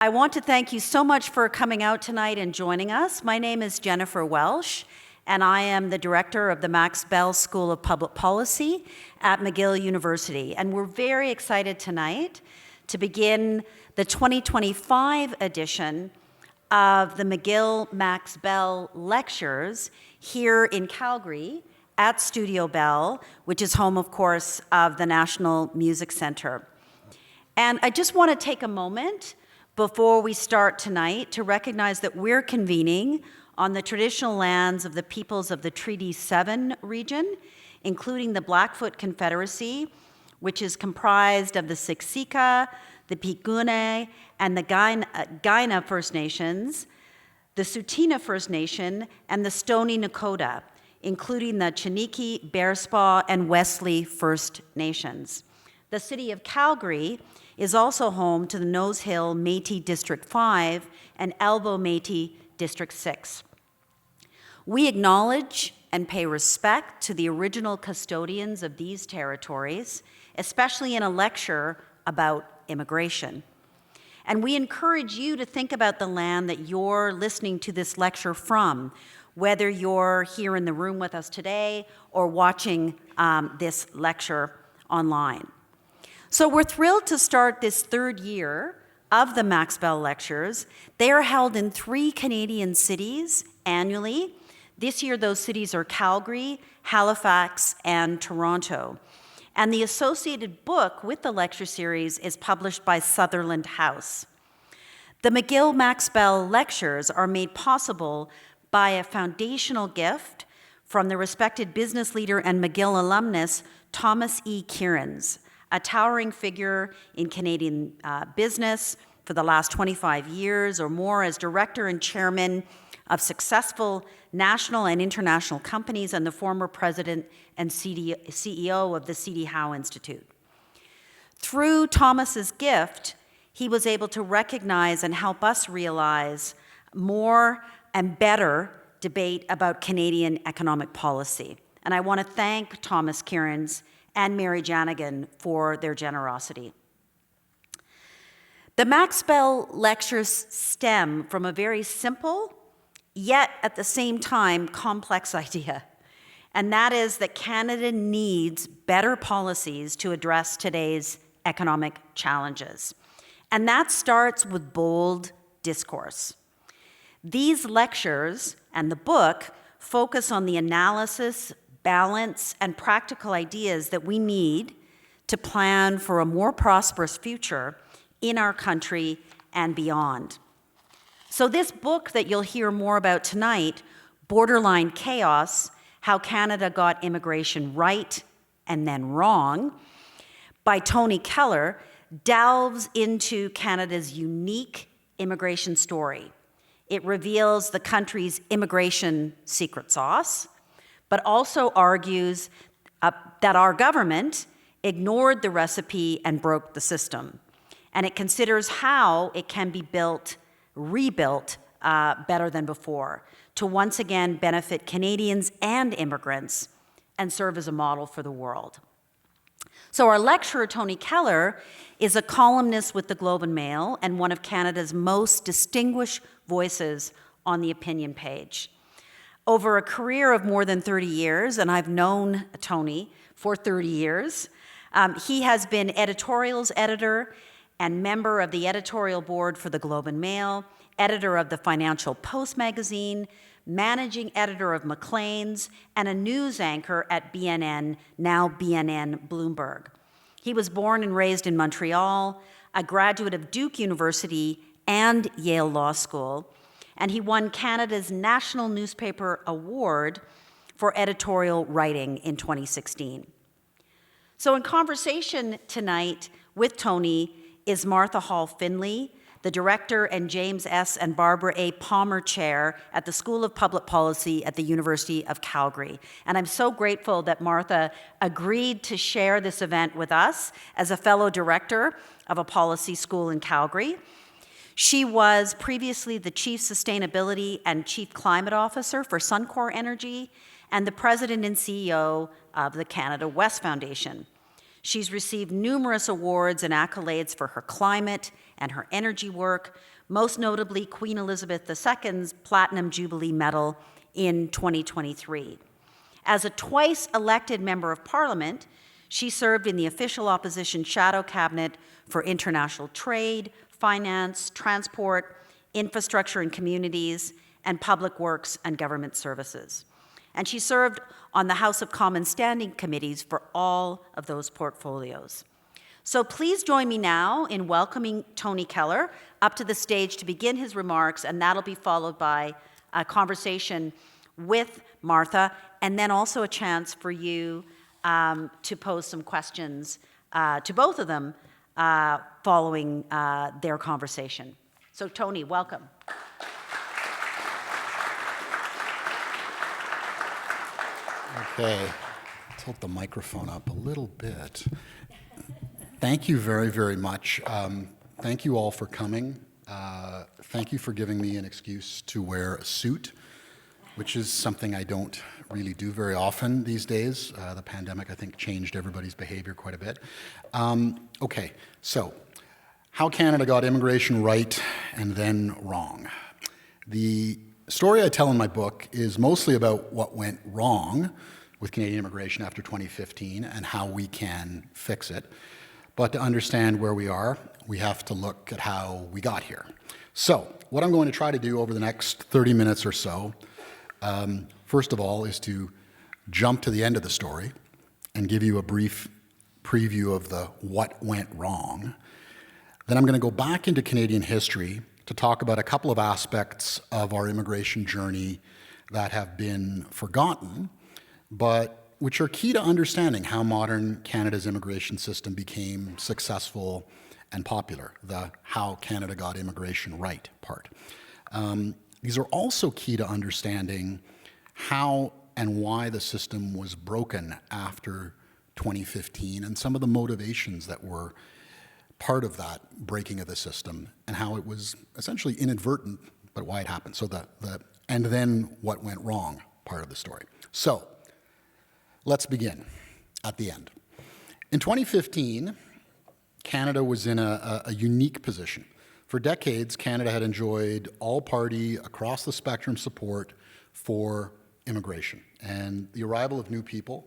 I want to thank you so much for coming out tonight and joining us. My name is Jennifer Welsh, and I am the director of the Max Bell School of Public Policy at McGill University. And we're very excited tonight to begin the 2025 edition of the McGill Max Bell Lectures here in Calgary at Studio Bell, which is home, of course, of the National Music Centre. And I just want to take a moment before we start tonight to recognize that we're convening on the traditional lands of the peoples of the Treaty 7 region, including the Blackfoot Confederacy, which is comprised of the Siksika, the Pikune, and the Kainai First Nations, the Tsuut'ina First Nation, and the Stoney Nakoda, including the Chiniki, Bearspaw, and Wesley First Nations. The city of Calgary is also home to the Nose Hill Métis District 5 and Elbow Métis District 6. We acknowledge and pay respect to the original custodians of these territories, especially in a lecture about immigration. And we encourage you to think about the land that you're listening to this lecture from, whether you're here in the room with us today or watching this lecture online. So we're thrilled to start this third year of the Max Bell Lectures. They are held in 3 Canadian cities annually. This year, those cities are Calgary, Halifax, and Toronto. And the associated book with the lecture series is published by Sutherland House. The McGill Max Bell Lectures are made possible by a foundational gift from the respected business leader and McGill alumnus, Thomas E. Kierans, a towering figure in Canadian business for the last 25 years or more as director and chairman of successful national and international companies and the former president and CEO of the C.D. Howe Institute. Through Thomas's gift, he was able to recognize and help us realize more and better debate about Canadian economic policy. And I want to thank Thomas Kierans and Mary Janigan for their generosity. The Max Bell Lectures stem from a very simple, yet at the same time complex idea, and that is that Canada needs better policies to address today's economic challenges. And that starts with bold discourse. These lectures and the book focus on the analysis, balance, and practical ideas that we need to plan for a more prosperous future in our country and beyond. So this book that you'll hear more about tonight, Borderline Chaos, How Canada Got Immigration Right and Then Wrong, by Tony Keller, delves into Canada's unique immigration story. It reveals the country's immigration secret sauce, but also argues that our government ignored the recipe and broke the system. And it considers how it can be rebuilt better than before, to once again benefit Canadians and immigrants and serve as a model for the world. So our lecturer, Tony Keller, is a columnist with the Globe and Mail and one of Canada's most distinguished voices on the opinion page. Over a career of more than 30 years, and I've known Tony for 30 years, he has been editorials editor and member of the editorial board for the Globe and Mail, editor of the Financial Post magazine, managing editor of Maclean's, and a news anchor at BNN, now BNN Bloomberg. He was born and raised in Montreal, a graduate of Duke University and Yale Law School, and he won Canada's National Newspaper Award for editorial writing in 2016. So in conversation tonight with Tony is Martha Hall Findlay, the director and James S. and Barbara A. Palmer Chair at the School of Public Policy at the University of Calgary. And I'm so grateful that Martha agreed to share this event with us as a fellow director of a policy school in Calgary. She was previously the Chief Sustainability and Chief Climate Officer for Suncor Energy and the President and CEO of the Canada West Foundation. She's received numerous awards and accolades for her climate and her energy work, most notably Queen Elizabeth II's Platinum Jubilee Medal in 2023. As a twice elected member of Parliament, she served in the official opposition shadow cabinet for international trade, finance, transport, infrastructure and communities, and public works and government services. And she served on the House of Commons standing committees for all of those portfolios. So please join me now in welcoming Tony Keller up to the stage to begin his remarks, and that'll be followed by a conversation with Martha, and then also a chance for you to pose some questions to both of them following their conversation. So Tony, welcome. Okay, tilt the microphone up a little bit. Thank you very, very much. Thank you all for coming. Thank you for giving me an excuse to wear a suit, which is something I don't really do very often these days. The pandemic, I think, changed everybody's behavior quite a bit. Okay, so how Canada got immigration right and then wrong. The story I tell in my book is mostly about what went wrong with Canadian immigration after 2015 and how we can fix it. But to understand where we are, we have to look at how we got here. So what I'm going to try to do over the next 30 minutes or so, first of all, is to jump to the end of the story and give you a brief preview of the what went wrong. Then I'm going to go back into Canadian history to talk about a couple of aspects of our immigration journey that have been forgotten, but which are key to understanding how modern Canada's immigration system became successful and popular, the how Canada got immigration right part. These are also key to understanding how and why the system was broken after 2015 and some of the motivations that were part of that breaking of the system and how it was essentially inadvertent, but why it happened. So and then what went wrong part of the story. So let's begin at the end. In 2015, Canada was in a unique position. For decades, Canada had enjoyed all-party, across-the-spectrum support for immigration. And the arrival of new people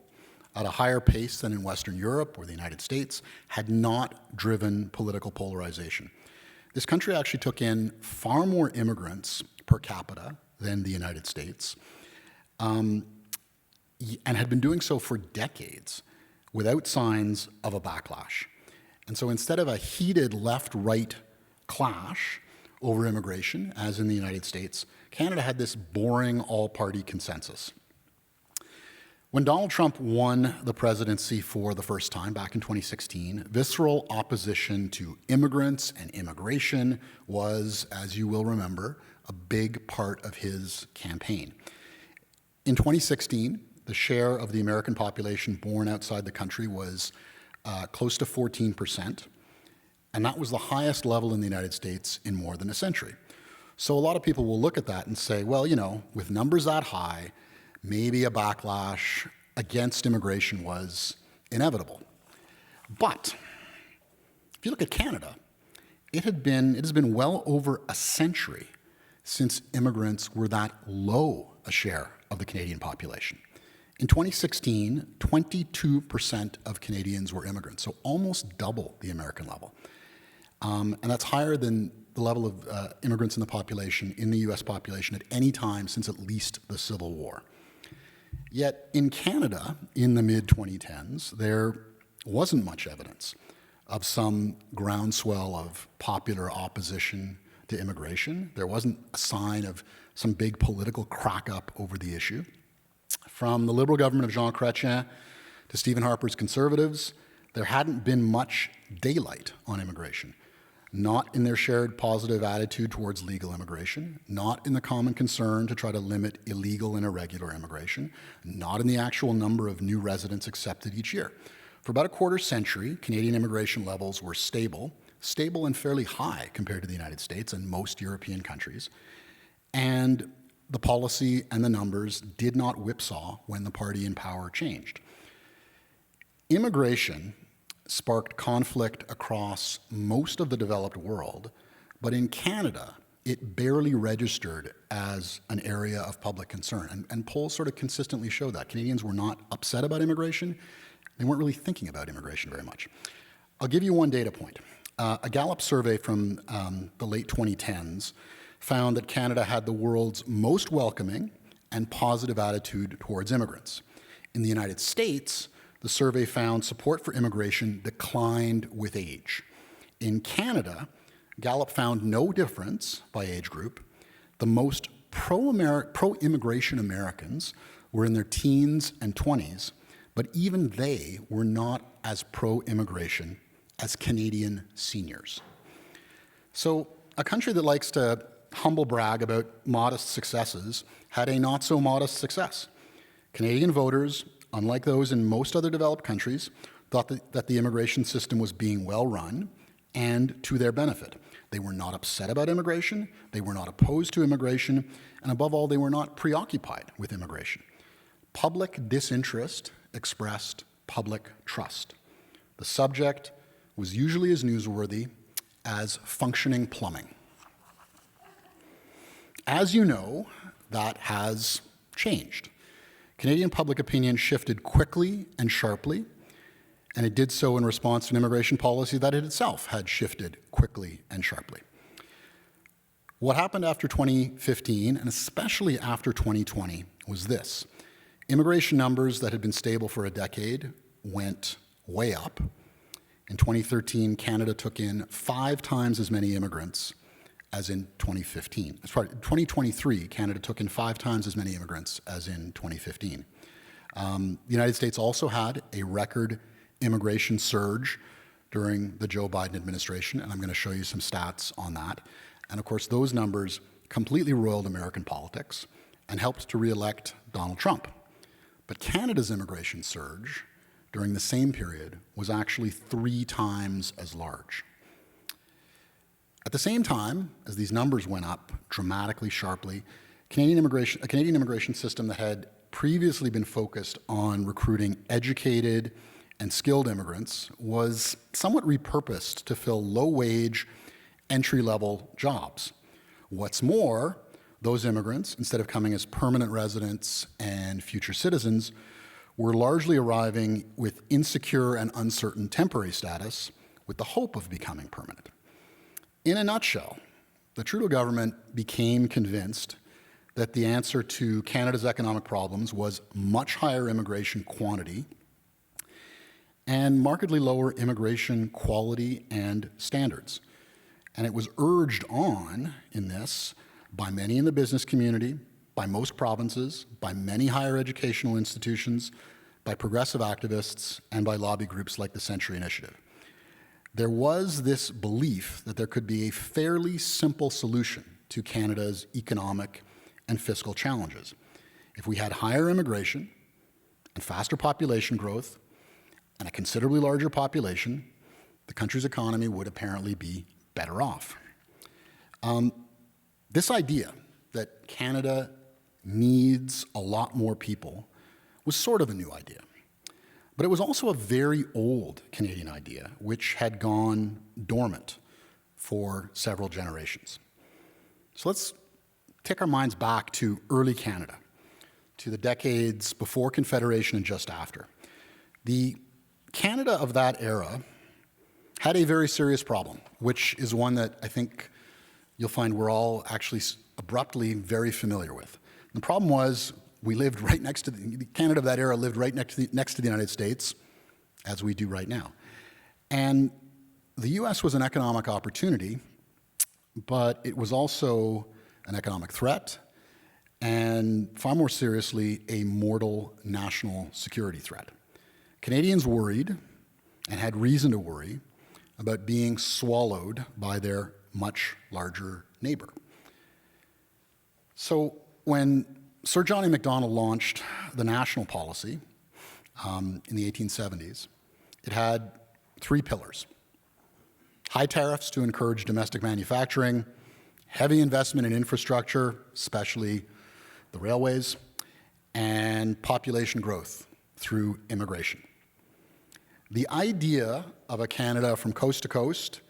at a higher pace than in Western Europe or the United States had not driven political polarization. This country actually took in far more immigrants per capita than the United States, and had been doing so for decades without signs of a backlash. And so instead of a heated left-right clash over immigration, as in the United States, Canada had this boring all-party consensus. When Donald Trump won the presidency for the first time back in 2016, visceral opposition to immigrants and immigration was, as you will remember, a big part of his campaign. In 2016, the share of the American population born outside the country was close to 14%, and that was the highest level in the United States in more than a century. So a lot of people will look at that and say, well, you know, with numbers that high, maybe a backlash against immigration was inevitable. But if you look at Canada, it has been well over a century since immigrants were that low a share of the Canadian population. In 2016, 22% of Canadians were immigrants, so almost double the American level. And that's higher than the level of immigrants in the population, in the US population, at any time since at least the Civil War. Yet in Canada, in the mid-2010s, there wasn't much evidence of some groundswell of popular opposition to immigration. There wasn't a sign of some big political crack-up over the issue. From the Liberal government of Jean Chrétien to Stephen Harper's Conservatives, there hadn't been much daylight on immigration. Not in their shared positive attitude towards legal immigration, not in the common concern to try to limit illegal and irregular immigration, not in the actual number of new residents accepted each year. For about a quarter century, Canadian immigration levels were stable and fairly high compared to the United States and most European countries. And the policy and the numbers did not whipsaw when the party in power changed. Immigration sparked conflict across most of the developed world, but in Canada, it barely registered as an area of public concern. And polls sort of consistently show that. Canadians were not upset about immigration. They weren't really thinking about immigration very much. I'll give you one data point. A Gallup survey from the late 2010s found that Canada had the world's most welcoming and positive attitude towards immigrants. In the United States, the survey found support for immigration declined with age. In Canada, Gallup found no difference by age group. The most pro-immigration Americans were in their teens and 20s, but even they were not as pro-immigration as Canadian seniors. So a country that likes to humble brag about modest successes had a not so modest success. Canadian voters, unlike those in most other developed countries, thought that the immigration system was being well run and to their benefit. They were not upset about immigration, they were not opposed to immigration, and above all, they were not preoccupied with immigration. Public disinterest expressed public trust. The subject was usually as newsworthy as functioning plumbing. As you know, that has changed. Canadian public opinion shifted quickly and sharply, and it did so in response to an immigration policy that it itself had shifted quickly and sharply. What happened after 2015, and especially after 2020, was this. Immigration numbers that had been stable for a decade went way up. In 2013, Canada took in 5 times as many immigrants as in 2015. Sorry, 2023, Canada took in 5 times as many immigrants as in 2015. The United States also had a record immigration surge during the Joe Biden administration, and I'm going to show you some stats on that. And of course, those numbers completely roiled American politics and helped to re-elect Donald Trump. But Canada's immigration surge during the same period was actually 3 times as large. At the same time, as these numbers went up dramatically, sharply, a Canadian immigration system that had previously been focused on recruiting educated and skilled immigrants was somewhat repurposed to fill low-wage, entry-level jobs. What's more, those immigrants, instead of coming as permanent residents and future citizens, were largely arriving with insecure and uncertain temporary status with the hope of becoming permanent. In a nutshell, the Trudeau government became convinced that the answer to Canada's economic problems was much higher immigration quantity and markedly lower immigration quality and standards. And it was urged on in this by many in the business community, by most provinces, by many higher educational institutions, by progressive activists, and by lobby groups like the Century Initiative. There was this belief that there could be a fairly simple solution to Canada's economic and fiscal challenges. If we had higher immigration and faster population growth and a considerably larger population, the country's economy would apparently be better off. This idea that Canada needs a lot more people was sort of a new idea. But it was also a very old Canadian idea, which had gone dormant for several generations. So let's take our minds back to early Canada, to the decades before Confederation and just after. The Canada of that era had a very serious problem, which is one that I think you'll find we're all actually abruptly very familiar with. The problem was we lived right next to the Canada of that era lived right next to the United States, as we do right now. And the US was an economic opportunity, but it was also an economic threat, and far more seriously, a mortal national security threat. Canadians worried, and had reason to worry, about being swallowed by their much larger neighbor. So when Sir John A. Macdonald launched the national policy in the 1870s, it had 3 pillars: high tariffs to encourage domestic manufacturing, heavy investment in infrastructure, especially the railways, and population growth through immigration. The idea of a Canada from coast to coast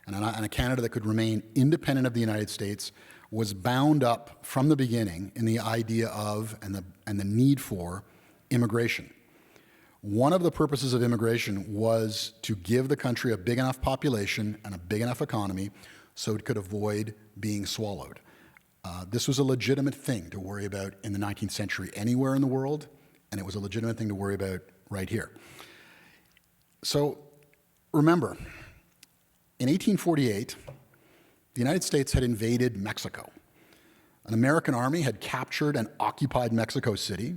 and a Canada that could remain independent of the United States was bound up from the beginning in the idea of and the need for immigration. One of the purposes of immigration was to give the country a big enough population and a big enough economy so it could avoid being swallowed. This was a legitimate thing to worry about in the 19th century anywhere in the world, and it was a legitimate thing to worry about right here. So remember, in 1848, the United States had invaded Mexico. An American army had captured and occupied Mexico City,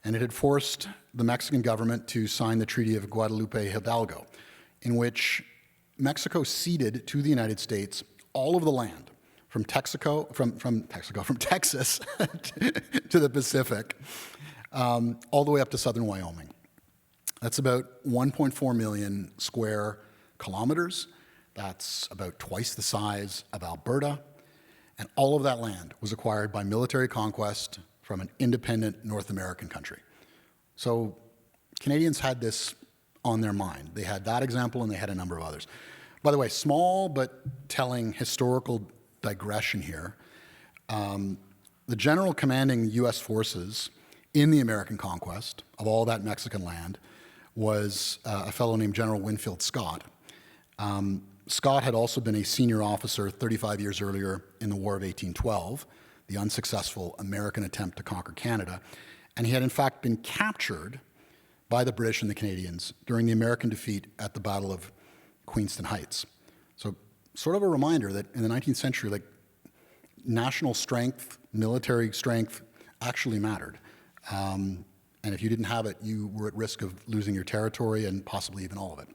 and it had forced the Mexican government to sign the Treaty of Guadalupe Hidalgo, in which Mexico ceded to the United States all of the land from Texas to the Pacific, all the way up to southern Wyoming. That's about 1.4 million square kilometers. That's about twice the size of Alberta. And all of that land was acquired by military conquest from an independent North American country. So Canadians had this on their mind. They had that example and they had a number of others. By the way, small but telling historical digression here. The general commanding U.S. forces in the American conquest of all that Mexican land was a fellow named General Winfield Scott. Scott had also been a senior officer 35 years earlier in the War of 1812, the unsuccessful American attempt to conquer Canada, and he had in fact been captured by the British and the Canadians during the American defeat at the Battle of Queenston Heights. So sort of a reminder that in the 19th century, like, national strength, military strength actually mattered. And if you didn't have it, you were at risk of losing your territory and possibly even all of it.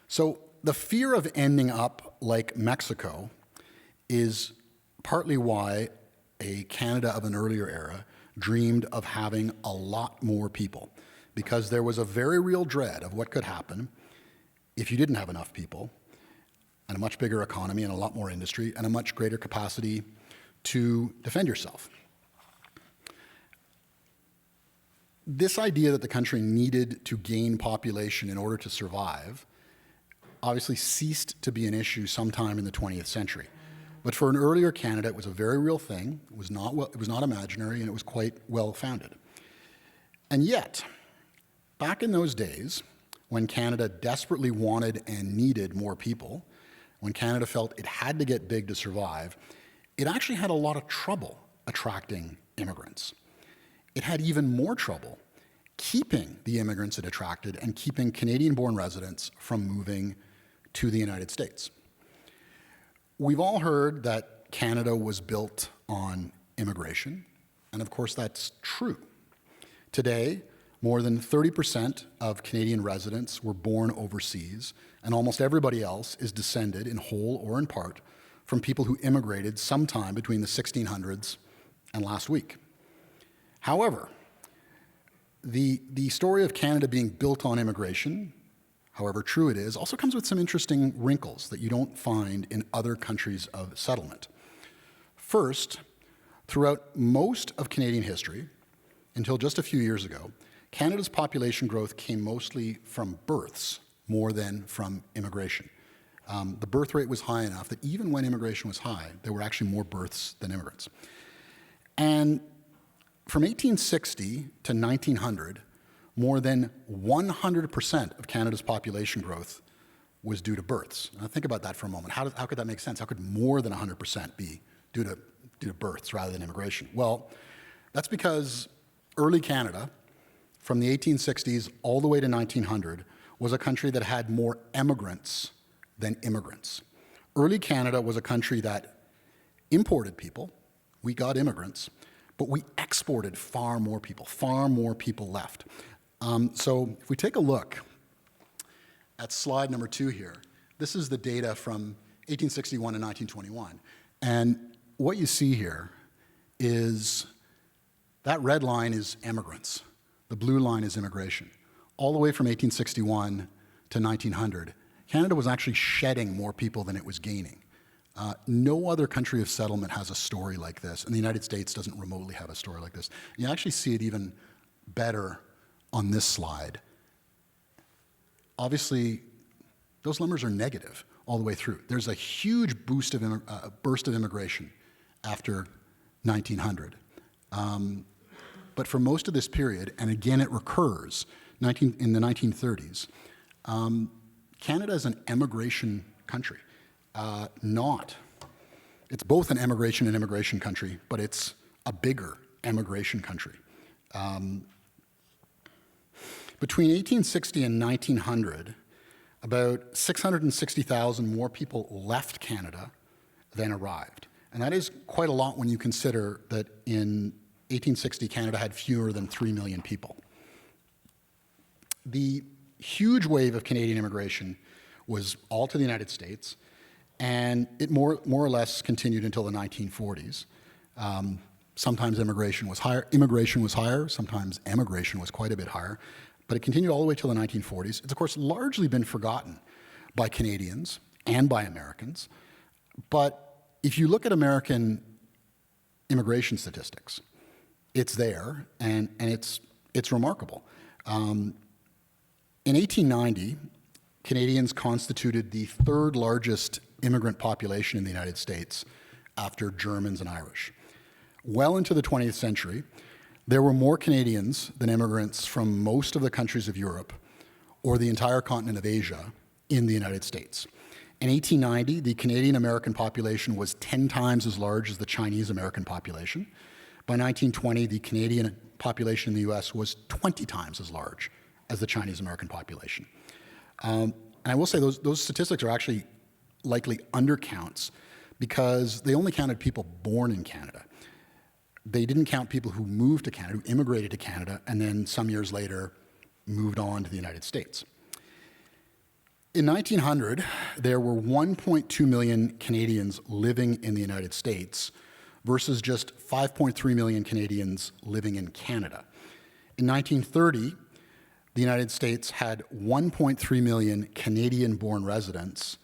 So the fear of ending up like Mexico is partly why a Canada of an earlier era dreamed of having a lot more people, because there was a very real dread of what could happen if you didn't have enough people and a much bigger economy and a lot more industry and a much greater capacity to defend yourself. This idea that the country needed to gain population in order to survive obviously ceased to be an issue sometime in the 20th century. But for an earlier Canada, it was a very real thing. It was not imaginary, and it was quite well-founded. And yet, back in those days, when Canada desperately wanted and needed more people, when Canada felt it had to get big to survive, it actually had a lot of trouble attracting immigrants. It had even more trouble keeping the immigrants it attracted and keeping Canadian-born residents from moving to the United States. We've all heard that Canada was built on immigration, and of course that's true. Today, more than 30% of Canadian residents were born overseas, and almost everybody else is descended, in whole or in part, from people who immigrated sometime between the 1600s and last week. However, the story of Canada being built on immigration, however true it is, also comes with some interesting wrinkles that you don't find in other countries of settlement. First, throughout most of Canadian history, until just a few years ago, Canada's population growth came mostly from births more than from immigration. The birth rate was high enough that even when immigration was high, there were actually more births than immigrants. And from 1860 to 1900, more than 100% of Canada's population growth was due to births. Now think about that for a moment. How could that make sense? How could more than 100% be due to births rather than immigration? Well, that's because early Canada, from the 1860s all the way to 1900, was a country that had more emigrants than immigrants. Early Canada was a country that imported people. We got immigrants, but we exported far more people left. So if we take a look at slide number 2 here, this is the data from 1861 to 1921. And what you see here is that red line is emigrants. The blue line is immigration. All the way from 1861 to 1900, Canada was actually shedding more people than it was gaining. No other country of settlement has a story like this, and the United States doesn't remotely have a story like this. You actually see it even better on this slide. obviously those numbers are negative all the way through. There's a huge burst of immigration after 1900. But for most of this period, and again it recurs in the 1930s, Canada is an emigration country. It's both an emigration and immigration country, but it's a bigger emigration country. Between 1860 and 1900, about 660,000 more people left Canada than arrived. And that is quite a lot when you consider that in 1860, Canada had fewer than 3 million people. The huge wave of Canadian immigration was all to the United States, and it more or less continued until the 1940s. Sometimes immigration was higher, sometimes emigration was quite a bit higher, but it continued all the way till the 1940s. It's, of course, largely been forgotten by Canadians and by Americans, but if you look at American immigration statistics, it's there, and it's remarkable. In 1890, Canadians constituted the third largest immigrant population in the United States after Germans and Irish. Well into the 20th century, there were more Canadians than immigrants from most of the countries of Europe or the entire continent of Asia in the United States. In 1890, the Canadian-American population was 10 times as large as the Chinese-American population. By 1920, the Canadian population in the US was 20 times as large as the Chinese-American population. And I will say those statistics are actually likely undercounts because they only counted people born in Canada. They didn't count people who moved to Canada, who immigrated to Canada, and then some years later moved on to the United States. In 1900, there were 1.2 million Canadians living in the United States versus just 5.3 million Canadians living in Canada. In 1930, the United States had 1.3 million Canadian-born residents.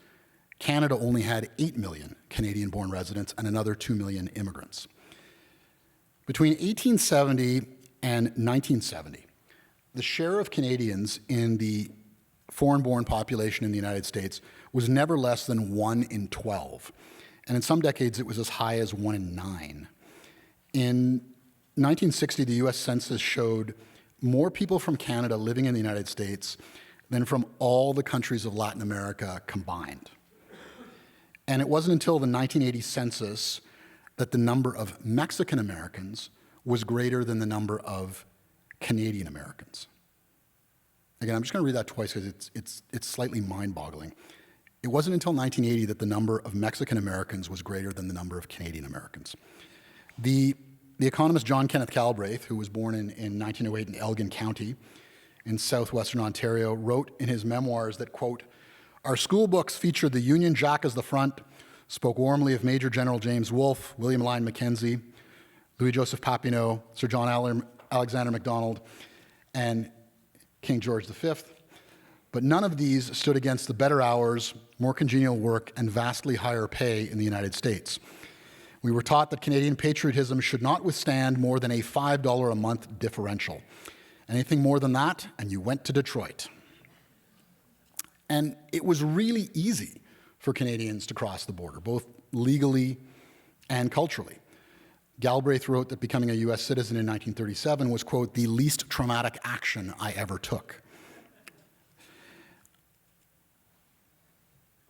Canada only had 8 million Canadian-born residents and another 2 million immigrants. Between 1870 and 1970, the share of Canadians in the foreign-born population in the United States was never less than 1 in 12. And in some decades, it was as high as 1 in 9. In 1960, the US Census showed more people from Canada living in the United States than from all the countries of Latin America combined. And it wasn't until the 1980 census that the number of Mexican Americans was greater than the number of Canadian Americans. Again, I'm just going to read that twice because it's slightly mind-boggling. It wasn't until 1980 that the number of Mexican Americans was greater than the number of Canadian Americans. The economist John Kenneth Galbraith, who was born in 1908 in Elgin County in southwestern Ontario, wrote in his memoirs that, quote, "Our school books featured the Union Jack as the front, spoke warmly of Major General James Wolfe, William Lyon Mackenzie, Louis Joseph Papineau, Sir John Alexander Macdonald, and King George V. But none of these stood against the better hours, more congenial work, and vastly higher pay in the United States. We were taught that Canadian patriotism should not withstand more than a $5 a month differential. Anything more than that, and you went to Detroit." And it was really easy for Canadians to cross the border, both legally and culturally. Galbraith wrote that becoming a US citizen in 1937 was, quote, "the least traumatic action I ever took."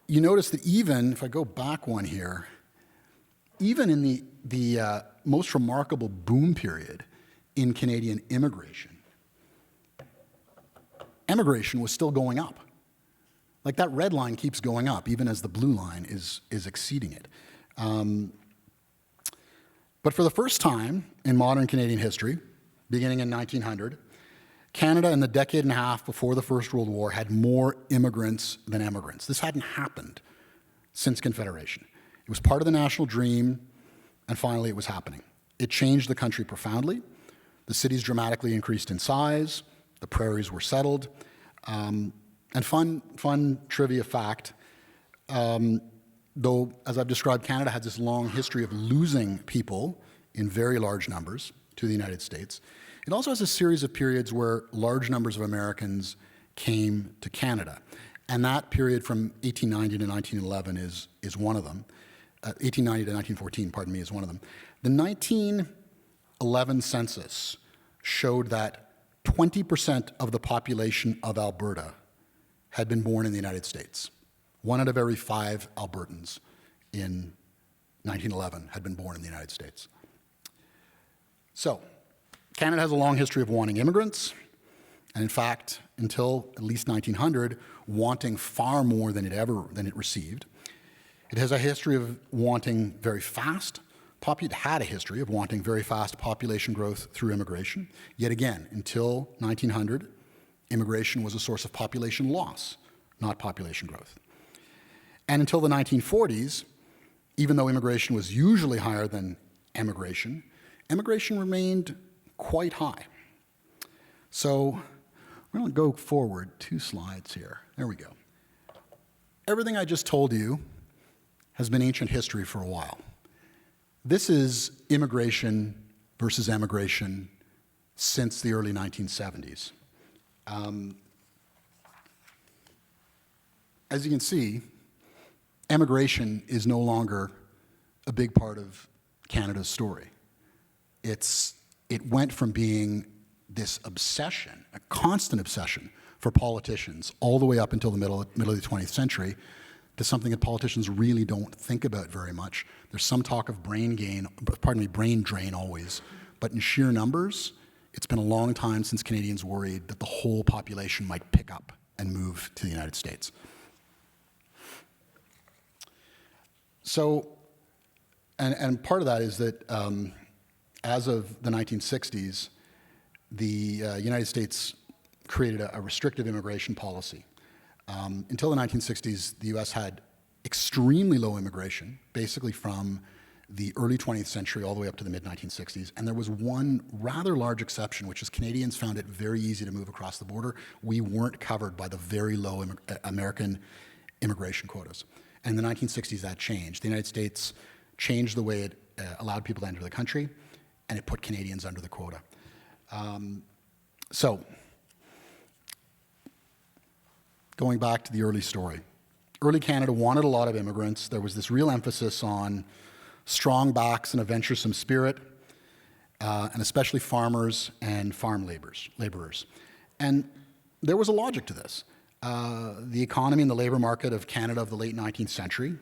You notice that even, if I go back one here, even in the most remarkable boom period in Canadian immigration, emigration was still going up. Like that red line keeps going up, even as the blue line is exceeding it. But for the first time in modern Canadian history, beginning in 1900, Canada in the decade and a half before the First World War had more immigrants than emigrants. This hadn't happened since Confederation. It was part of the national dream, and finally it was happening. It changed the country profoundly. The cities dramatically increased in size. The prairies were settled. And fun trivia fact, though, as I've described, Canada has this long history of losing people in very large numbers to the United States. It also has a series of periods where large numbers of Americans came to Canada. And that period from 1890 to 1911 is one of them. 1890 to 1914, pardon me, is one of them. The 1911 census showed that 20% of the population of Alberta had been born in the United States. 1 out of every 5 Albertans in 1911 had been born in the United States. So, Canada has a long history of wanting immigrants, and in fact, until at least 1900, wanting far more than it received. It has a history of wanting very fast, had a history of wanting very fast population growth through immigration. Yet again, until 1900, immigration was a source of population loss, not population growth. And until the 1940s, even though immigration was usually higher than emigration, immigration remained quite high. So we're going to go forward 2 slides here. There we go. Everything I just told you has been ancient history for a while. This is immigration versus emigration since the early 1970s. As you can see, emigration is no longer a big part of Canada's story. It went from being this obsession, a constant obsession for politicians all the way up until the middle of the 20th century, to something that politicians really don't think about very much. There's some talk of brain drain always, but in sheer numbers, it's been a long time since Canadians worried that the whole population might pick up and move to the United States. So, and part of that is that as of the 1960s, the United States created a restrictive immigration policy. Until the 1960s, the US had extremely low immigration, basically from the early 20th century all the way up to the mid-1960s. And there was one rather large exception, which is Canadians found it very easy to move across the border. We weren't covered by the very low American immigration quotas. And in the 1960s, that changed. The United States changed the way it allowed people to enter the country, and it put Canadians under the quota. So, going back to the early story. Early Canada wanted a lot of immigrants. There was this real emphasis on strong backs and a venturesome spirit, and especially farmers and farm laborers. And there was a logic to this. The economy and the labor market of Canada of the late 19th century,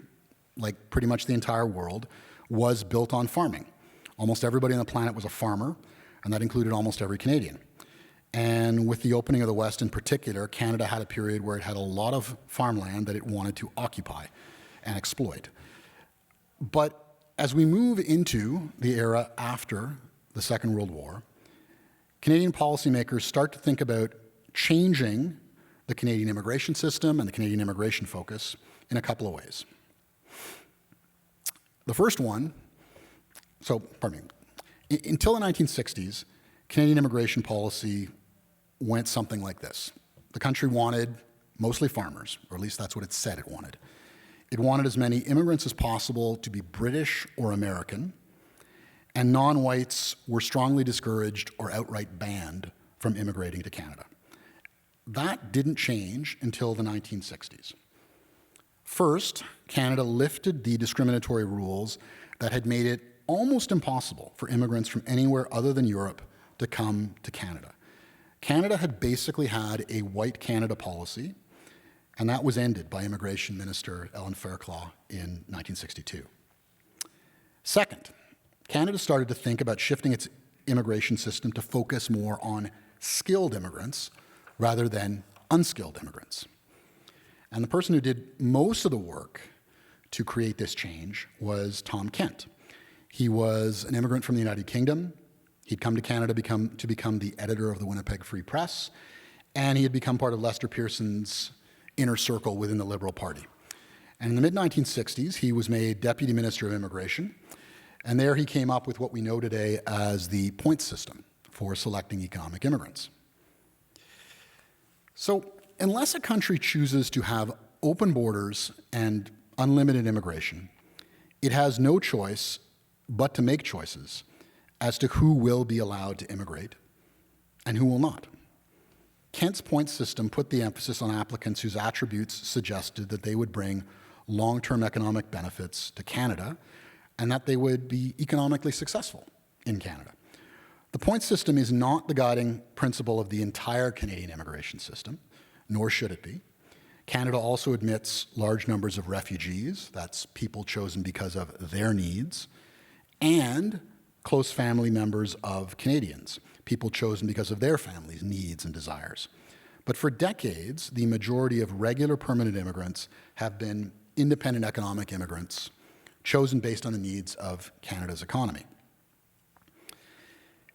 like pretty much the entire world, was built on farming. Almost everybody on the planet was a farmer, and that included almost every Canadian. And with the opening of the West in particular, Canada had a period where it had a lot of farmland that it wanted to occupy and exploit. But as we move into the era after the Second World War, Canadian policymakers start to think about changing the Canadian immigration system and the Canadian immigration focus in a couple of ways. The first one, until the 1960s, Canadian immigration policy went something like this. The country wanted mostly farmers, or at least that's what it said it wanted. It wanted as many immigrants as possible to be British or American, and non-whites were strongly discouraged or outright banned from immigrating to Canada. That didn't change until the 1960s. First, Canada lifted the discriminatory rules that had made it almost impossible for immigrants from anywhere other than Europe to come to Canada. Canada had basically had a white Canada policy, and that was ended by Immigration Minister Ellen Fairclough in 1962. Second, Canada started to think about shifting its immigration system to focus more on skilled immigrants rather than unskilled immigrants. And the person who did most of the work to create this change was Tom Kent. He was an immigrant from the United Kingdom. He'd come to Canada to become the editor of the Winnipeg Free Press, and he had become part of Lester Pearson's inner circle within the Liberal Party. And in the mid-1960s, he was made Deputy Minister of Immigration, and there he came up with what we know today as the point system for selecting economic immigrants. So, unless a country chooses to have open borders and unlimited immigration, it has no choice but to make choices as to who will be allowed to immigrate and who will not. Kent's point system put the emphasis on applicants whose attributes suggested that they would bring long-term economic benefits to Canada and that they would be economically successful in Canada. The point system is not the guiding principle of the entire Canadian immigration system, nor should it be. Canada also admits large numbers of refugees, that's people chosen because of their needs, and close family members of Canadians, people chosen because of their families' needs and desires. But for decades, the majority of regular permanent immigrants have been independent economic immigrants chosen based on the needs of Canada's economy.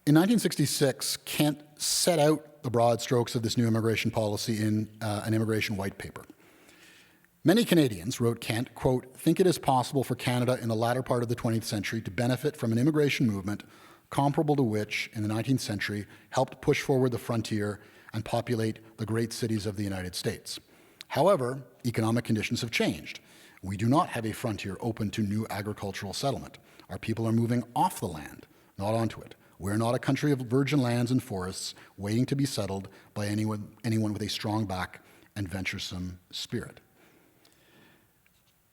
In 1966, Kent set out the broad strokes of this new immigration policy in an immigration white paper. Many Canadians, wrote Kent, quote, think it is possible for Canada in the latter part of the 20th century to benefit from an immigration movement comparable to which, in the 19th century, helped push forward the frontier and populate the great cities of the United States. However, economic conditions have changed. We do not have a frontier open to new agricultural settlement. Our people are moving off the land, not onto it. We're not a country of virgin lands and forests waiting to be settled by anyone with a strong back and venturesome spirit.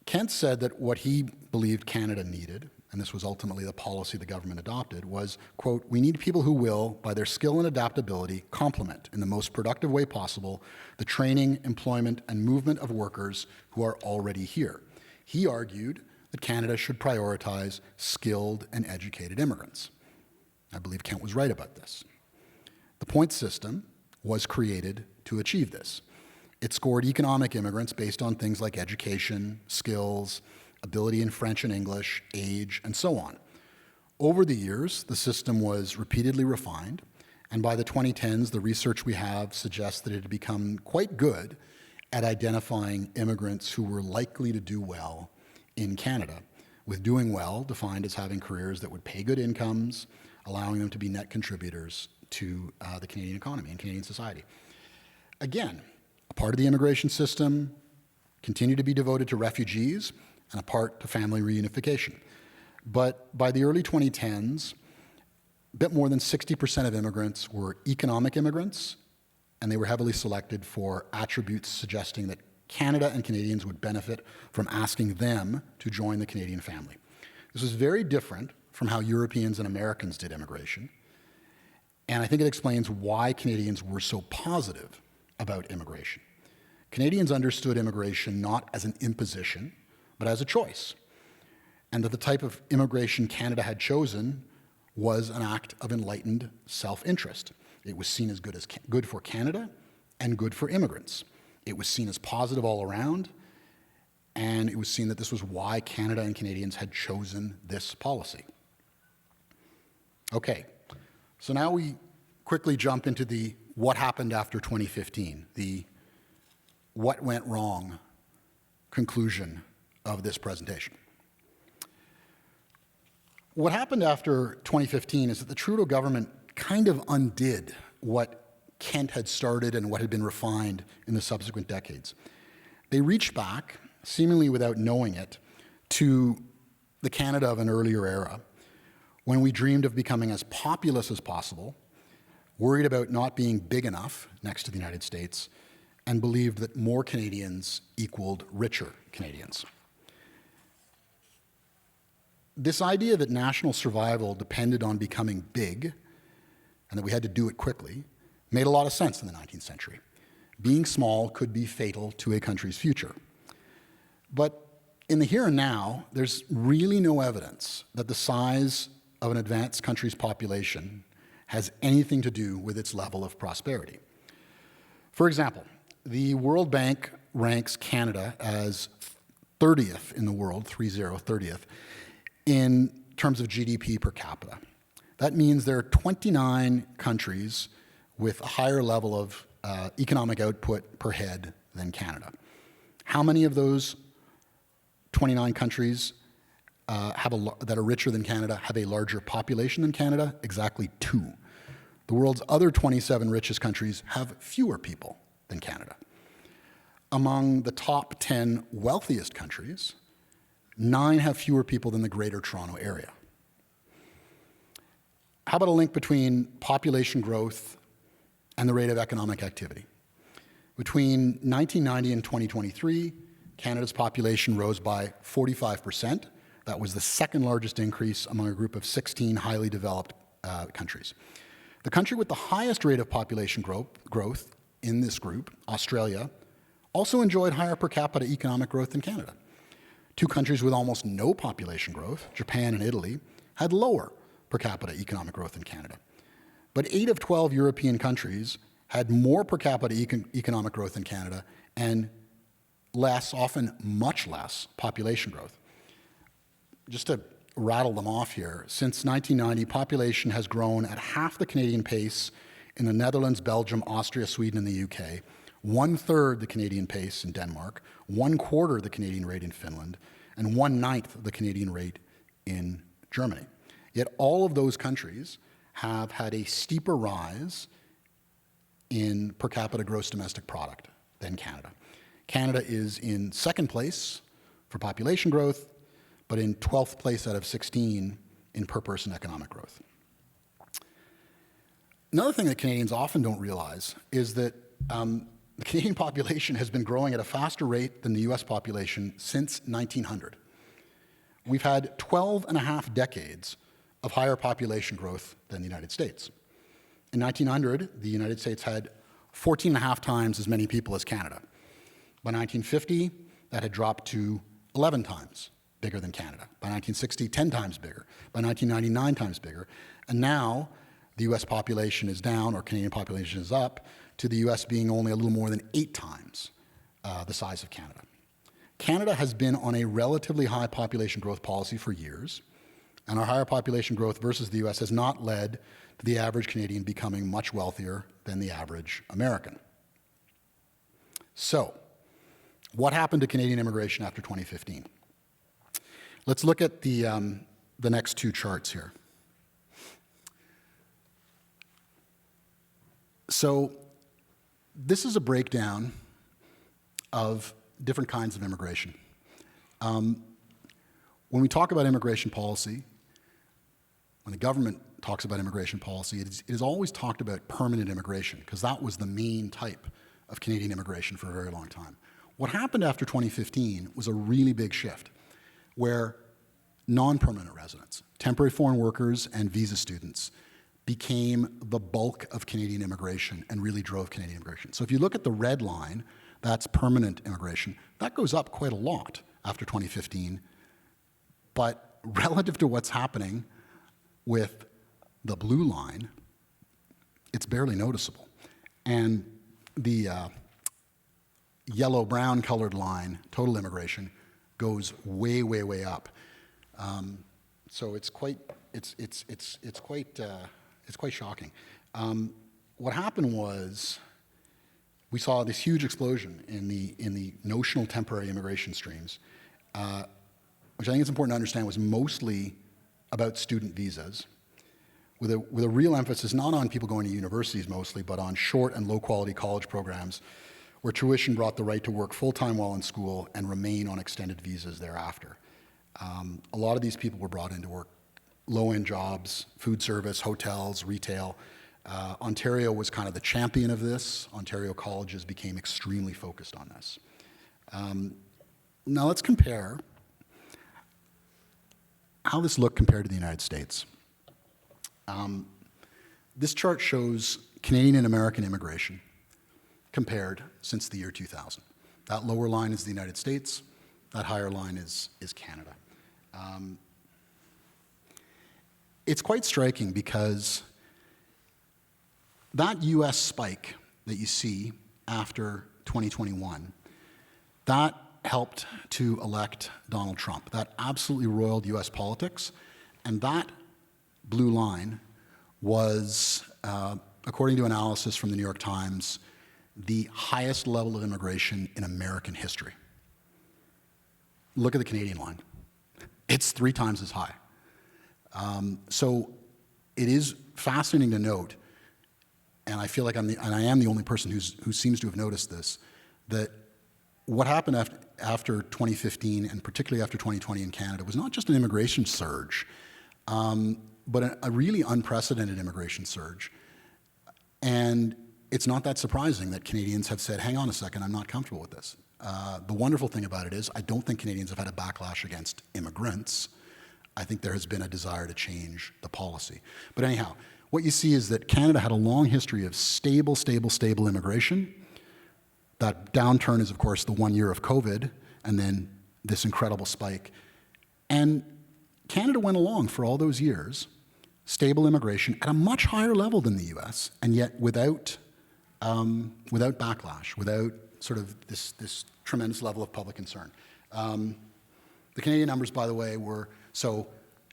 Kent said that what he believed Canada needed, and this was ultimately the policy the government adopted, was, quote, we need people who will, by their skill and adaptability, complement in the most productive way possible the training, employment, and movement of workers who are already here. He argued that Canada should prioritize skilled and educated immigrants. I believe Kent was right about this. The point system was created to achieve this. It scored economic immigrants based on things like education, skills, ability in French and English, age, and so on. Over the years, the system was repeatedly refined, and by the 2010s, the research we have suggests that it had become quite good at identifying immigrants who were likely to do well in Canada, with doing well defined as having careers that would pay good incomes, allowing them to be net contributors to the Canadian economy and Canadian society. Again, a part of the immigration system continued to be devoted to refugees and a part to family reunification. But by the early 2010s, a bit more than 60% of immigrants were economic immigrants, and they were heavily selected for attributes suggesting that Canada and Canadians would benefit from asking them to join the Canadian family. This was very different from how Europeans and Americans did immigration, and I think it explains why Canadians were so positive about immigration. Canadians understood immigration not as an imposition, but as a choice, and that the type of immigration Canada had chosen was an act of enlightened self-interest. It was seen as good for Canada and good for immigrants. It was seen as positive all around, and it was seen that this was why Canada and Canadians had chosen this policy. Okay, so now we quickly jump into the what happened after 2015, the what went wrong conclusion of this presentation. What happened after 2015 is that the Trudeau government kind of undid what Kent had started and what had been refined in the subsequent decades. They reached back, seemingly without knowing it, to the Canada of an earlier era, when we dreamed of becoming as populous as possible, worried about not being big enough next to the United States, and believed that more Canadians equaled richer Canadians. This idea that national survival depended on becoming big, and that we had to do it quickly, made a lot of sense in the 19th century. Being small could be fatal to a country's future. But in the here and now, there's really no evidence that the size of an advanced country's population has anything to do with its level of prosperity. For example, the World Bank ranks Canada as 30th in the world, 30th, in terms of GDP per capita. That means there are 29 countries with a higher level of economic output per head than Canada. How many of those 29 countries that are richer than Canada have a larger population than Canada? Exactly 2. The world's other 27 richest countries have fewer people than Canada. Among the top 10 wealthiest countries, 9 have fewer people than the Greater Toronto Area. How about a link between population growth and the rate of economic activity. Between 1990 and 2023, Canada's population rose by 45%. That was the second largest increase among a group of 16 highly developed countries. The country with the highest rate of population growth in this group, Australia, also enjoyed higher per capita economic growth than Canada. Two countries with almost no population growth, Japan and Italy, had lower per capita economic growth than Canada. But 8 of 12 European countries had more per capita economic growth than Canada and less, often much less, population growth. Just to rattle them off here, since 1990, population has grown at half the Canadian pace in the Netherlands, Belgium, Austria, Sweden, and the UK, 1/3 the Canadian pace in Denmark, 1/4 the Canadian rate in Finland, and 1/9 the Canadian rate in Germany. Yet all of those countries have had a steeper rise in per capita gross domestic product than Canada. Canada is in second place for population growth, but in 12th place out of 16 in per person economic growth. Another thing that Canadians often don't realize is that the Canadian population has been growing at a faster rate than the US population since 1900. We've had 12 and a half decades of higher population growth than the United States. In 1900, the United States had 14 and a half times as many people as Canada. By 1950, that had dropped to 11 times bigger than Canada. By 1960, 10 times bigger. By 1990, 9 times bigger. And now, the US population is down, or Canadian population is up, to the US being only a little more than 8 times the size of Canada. Canada has been on a relatively high population growth policy for years, and our higher population growth versus the US has not led to the average Canadian becoming much wealthier than the average American. So, what happened to Canadian immigration after 2015? Let's look at the next two charts here. So, this is a breakdown of different kinds of immigration. When we talk about immigration policy, when the government talks about immigration policy, it is always talked about permanent immigration, because that was the main type of Canadian immigration for a very long time. What happened after 2015 was a really big shift, where non-permanent residents, temporary foreign workers, and visa students became the bulk of Canadian immigration and really drove Canadian immigration. So if you look at the red line, that's permanent immigration. That goes up quite a lot after 2015, but relative to what's happening with the blue line, it's barely noticeable. And the yellow-brown colored line, total immigration, goes way, way, way up. So it's quite shocking. What happened was we saw this huge explosion in the notional temporary immigration streams, which I think it's important to understand was mostly about student visas, with a real emphasis not on people going to universities mostly, but on short and low-quality college programs where tuition brought the right to work full-time while in school and remain on extended visas thereafter. A lot of these people were brought in to work low-end jobs, food service, hotels, retail. Ontario was kind of the champion of this. Ontario colleges became extremely focused on this. Now let's compare how this looked compared to the United States. This chart shows Canadian and American immigration compared since the year 2000. That lower line is the United States. That higher line is Canada. It's quite striking because that US spike that you see after 2021, that helped to elect Donald Trump. That absolutely roiled US politics, and that blue line was, according to analysis from the New York Times, the highest level of immigration in American history. Look at the Canadian line. It's 3 times as high. So it is fascinating to note, and I feel like I am the only person who seems to have noticed this, that what happened after 2015 and particularly after 2020 in Canada was not just an immigration surge, but a really unprecedented immigration surge. And it's not that surprising that Canadians have said, hang on a second, I'm not comfortable with this. The wonderful thing about it is I don't think Canadians have had a backlash against immigrants. I think there has been a desire to change the policy. But anyhow, what you see is that Canada had a long history of stable immigration. That downturn is, of course, the 1 year of COVID, and then this incredible spike. And Canada went along for all those years, stable immigration at a much higher level than the US, and yet without backlash, without sort of this tremendous level of public concern. The Canadian numbers, by the way, were, so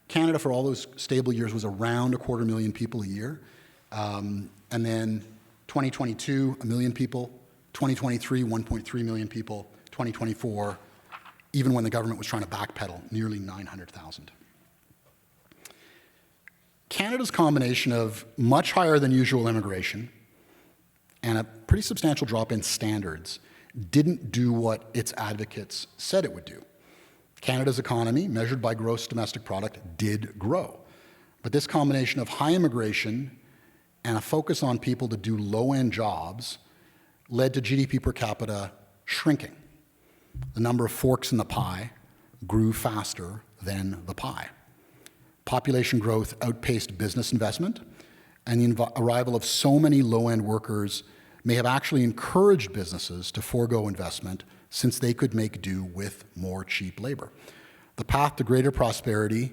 Canada for all those stable years was around 250,000 people a year. And then 2022, 1 million people. 2023, 1.3 million people. 2024, even when the government was trying to backpedal, nearly 900,000. Canada's combination of much higher than usual immigration and a pretty substantial drop in standards didn't do what its advocates said it would do. Canada's economy, measured by gross domestic product, did grow. But this combination of high immigration and a focus on people to do low-end jobs led to GDP per capita shrinking. The number of forks in the pie grew faster than the pie. Population growth outpaced business investment, and the arrival of so many low-end workers may have actually encouraged businesses to forego investment since they could make do with more cheap labor. The path to greater prosperity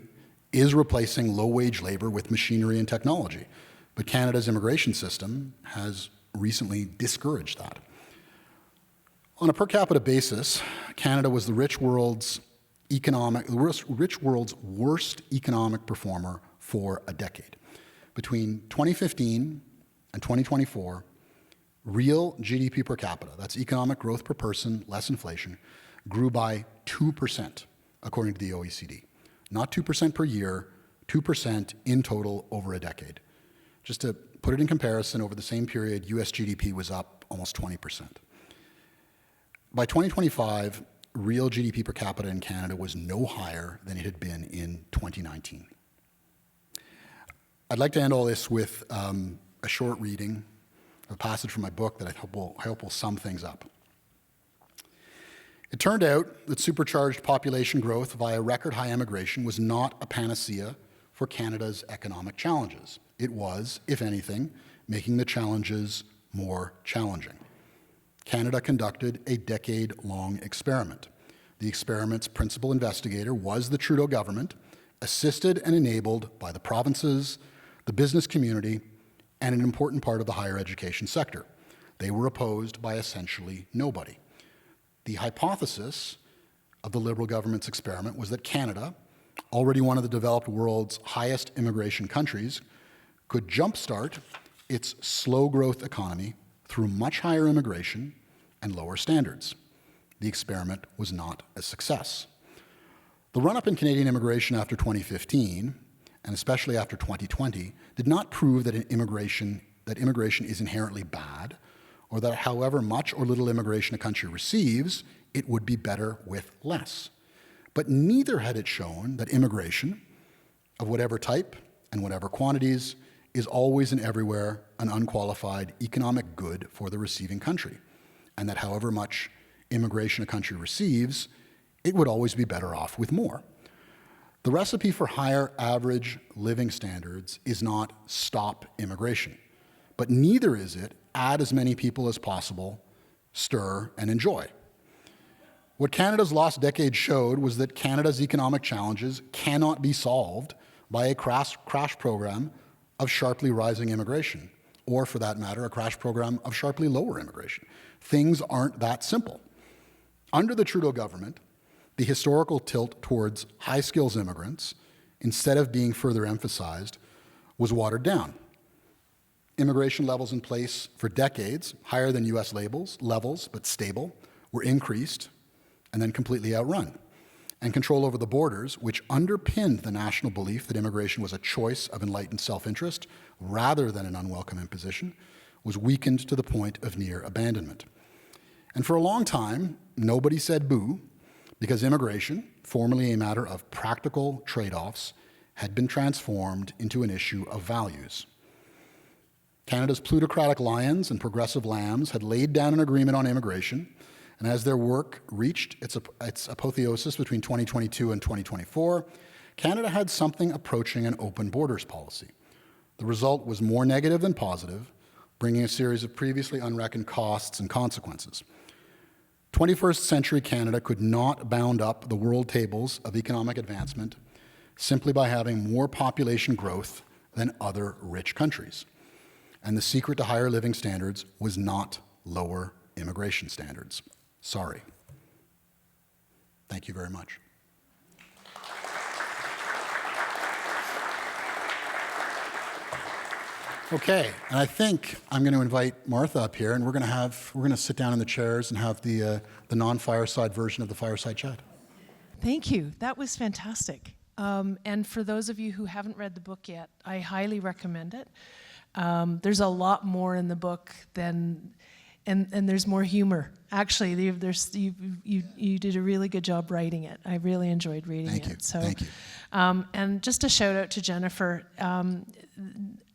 is replacing low-wage labor with machinery and technology, but Canada's immigration system has recently discouraged that. On a per capita basis, Canada was the rich world's worst economic performer for a decade. Between 2015 and 2024, real GDP per capita, that's economic growth per person, less inflation, grew by 2%, according to the OECD. Not 2% per year, 2% in total over a decade. Just to put it in comparison, over the same period, US GDP was up almost 20%. By 2025, real GDP per capita in Canada was no higher than it had been in 2019. I'd like to end all this with a short reading, a passage from my book that I hope will sum things up. It turned out that supercharged population growth via record high immigration was not a panacea for Canada's economic challenges. It was, if anything, making the challenges more challenging. Canada conducted a decade-long experiment. The experiment's principal investigator was the Trudeau government, assisted and enabled by the provinces, the business community, and an important part of the higher education sector. They were opposed by essentially nobody. The hypothesis of the Liberal government's experiment was that Canada, already one of the developed world's highest immigration countries, could jumpstart its slow growth economy through much higher immigration and lower standards. The experiment was not a success. The run-up in Canadian immigration after 2015, and especially after 2020, did not prove that immigration is inherently bad, or that however much or little immigration a country receives, it would be better with less. But neither had it shown that immigration, of whatever type and whatever quantities, is always and everywhere an unqualified economic good for the receiving country, and that however much immigration a country receives, it would always be better off with more. The recipe for higher average living standards is not stop immigration, but neither is it add as many people as possible, stir, and enjoy. What Canada's lost decade showed was that Canada's economic challenges cannot be solved by a crash program of sharply rising immigration, or for that matter, a crash program of sharply lower immigration. Things aren't that simple. Under the Trudeau government, the historical tilt towards high skills immigrants, instead of being further emphasized, was watered down. Immigration levels in place for decades, higher than US levels, but stable, were increased and then completely outrun. And control over the borders, which underpinned the national belief that immigration was a choice of enlightened self-interest rather than an unwelcome imposition, was weakened to the point of near abandonment. And for a long time, nobody said boo, because immigration, formerly a matter of practical trade-offs, had been transformed into an issue of values. Canada's plutocratic lions and progressive lambs had laid down an agreement on immigration, and as their work reached its apotheosis between 2022 and 2024, Canada had something approaching an open borders policy. The result was more negative than positive, bringing a series of previously unreckoned costs and consequences. 21st century Canada could not bound up the world tables of economic advancement simply by having more population growth than other rich countries. And the secret to higher living standards was not lower immigration standards. Sorry. Thank you very much. Okay, and I think I'm going to invite Martha up here, and we're going to sit down in the chairs and have the non-fireside version of the fireside chat. Thank you. That was fantastic. And for those of you who haven't read the book yet, I highly recommend it. There's a lot more in the book and there's more humor. Actually, you did a really good job writing it. I really enjoyed reading it. Thank you. And just a shout out to Jennifer.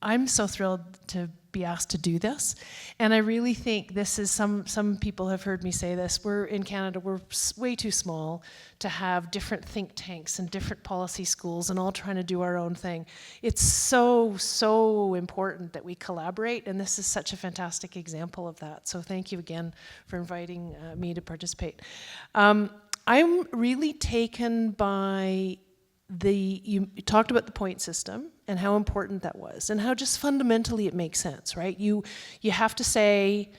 I'm so thrilled to be asked to do this, and I really think this is some people have heard me say this. We're in Canada. We're way too small to have different think tanks and different policy schools and all trying to do our own thing. It's so important that we collaborate, and this is such a fantastic example of that. So thank you again for inviting me to participate. I'm really taken by you talked about the point system and how important that was and how just fundamentally it makes sense, right? You have to say,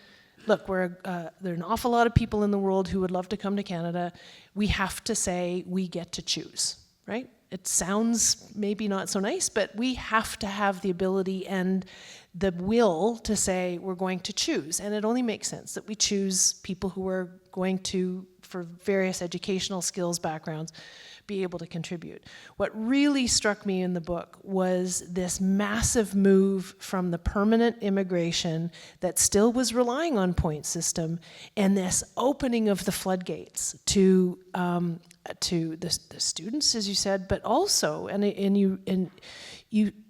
look, there are an awful lot of people in the world who would love to come to Canada. We have to say we get to choose, right? It sounds maybe not so nice, but we have to have the ability and the will to say we're going to choose. And it only makes sense that we choose people who are going to, for various educational skills, backgrounds, be able to contribute. What really struck me in the book was this massive move from the permanent immigration that still was relying on point system and this opening of the floodgates to the students, as you said, but also,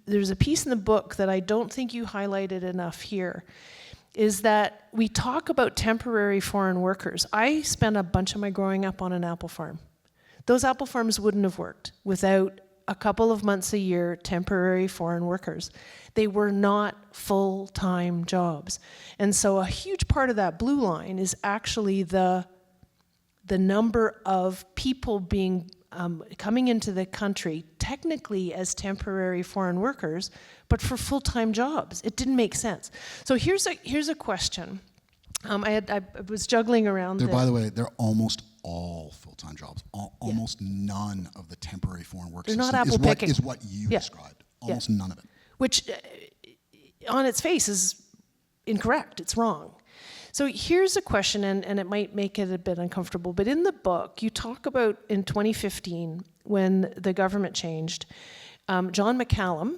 there's a piece in the book that I don't think you highlighted enough here, is that we talk about temporary foreign workers. I spent a bunch of my growing up on an apple farm. Those apple farms wouldn't have worked without a couple of months a year temporary foreign workers. They were not full-time jobs. And so a huge part of that blue line is actually the number of people being coming into the country technically as temporary foreign workers, but for full-time jobs. It didn't make sense. So here's a question. I was juggling around. By the way, they're almost all full-time jobs. Almost none of the temporary foreign work they're system not apple picking. is what you described. Almost none of it. Which, on its face, is incorrect. It's wrong. So here's a question, and it might make it a bit uncomfortable, but in the book, you talk about in 2015, when the government changed, John McCallum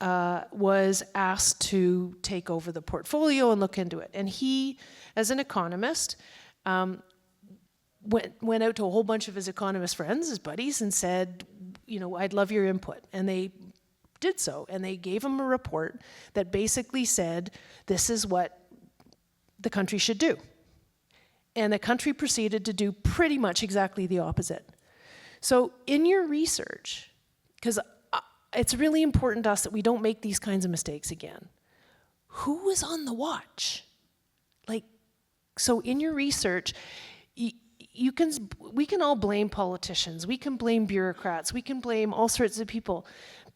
was asked to take over the portfolio and look into it. And he, as an economist, went out to a whole bunch of his economist friends, his buddies, and said, I'd love your input. And they did so, and they gave him a report that basically said, this is what the country should do. And the country proceeded to do pretty much exactly the opposite. So in your research, because it's really important to us that we don't make these kinds of mistakes again, who was on the watch? So in your research, we can all blame politicians, we can blame bureaucrats, we can blame all sorts of people,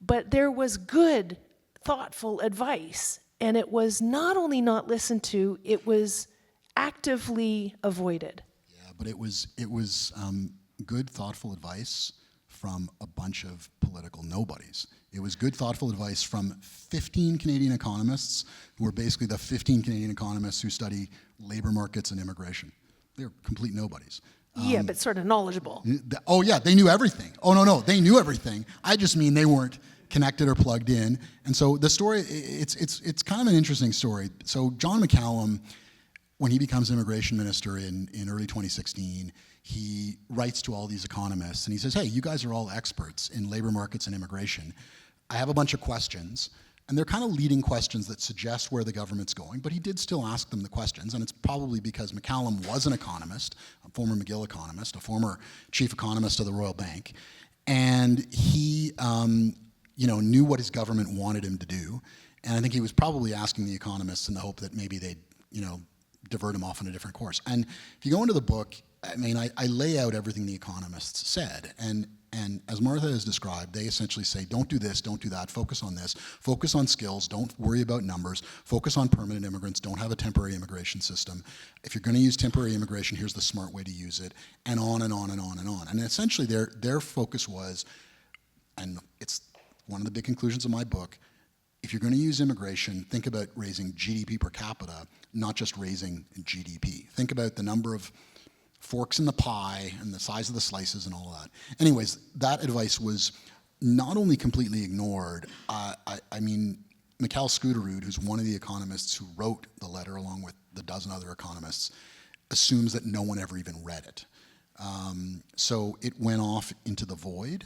but there was good, thoughtful advice, and it was not only not listened to, it was actively avoided. Yeah, but it was good, thoughtful advice from a bunch of political nobodies. It was good, thoughtful advice from 15 Canadian economists who were basically the 15 Canadian economists who study labor markets and immigration. They're complete nobodies. Yeah, but sort of knowledgeable. Oh yeah, they knew everything. Oh no, they knew everything. I just mean they weren't connected or plugged in. And so the story, it's kind of an interesting story. So John McCallum, when he becomes immigration minister in early 2016, he writes to all these economists and he says, hey, you guys are all experts in labor markets and immigration. I have a bunch of questions. And they're kind of leading questions that suggest where the government's going, but he did still ask them the questions, and it's probably because McCallum was an economist, a former McGill economist, a former chief economist of the Royal Bank, and he knew what his government wanted him to do, and I think he was probably asking the economists in the hope that maybe they'd divert him off on a different course. And if you go into the book, I mean, I lay out everything the economists said, and as Martha has described, they essentially say, don't do this, don't do that, focus on this, focus on skills, don't worry about numbers, focus on permanent immigrants, don't have a temporary immigration system. If you're going to use temporary immigration, here's the smart way to use it, and on and on and on and on. And essentially their focus was, and it's one of the big conclusions of my book, if you're going to use immigration, think about raising GDP per capita, not just raising GDP. Think about the number of forks in the pie and the size of the slices and all of that. Anyways, that advice was not only completely ignored, I mean, Mikhail Skouderud, who's one of the economists who wrote the letter along with the dozen other economists, assumes that no one ever even read it. So it went off into the void.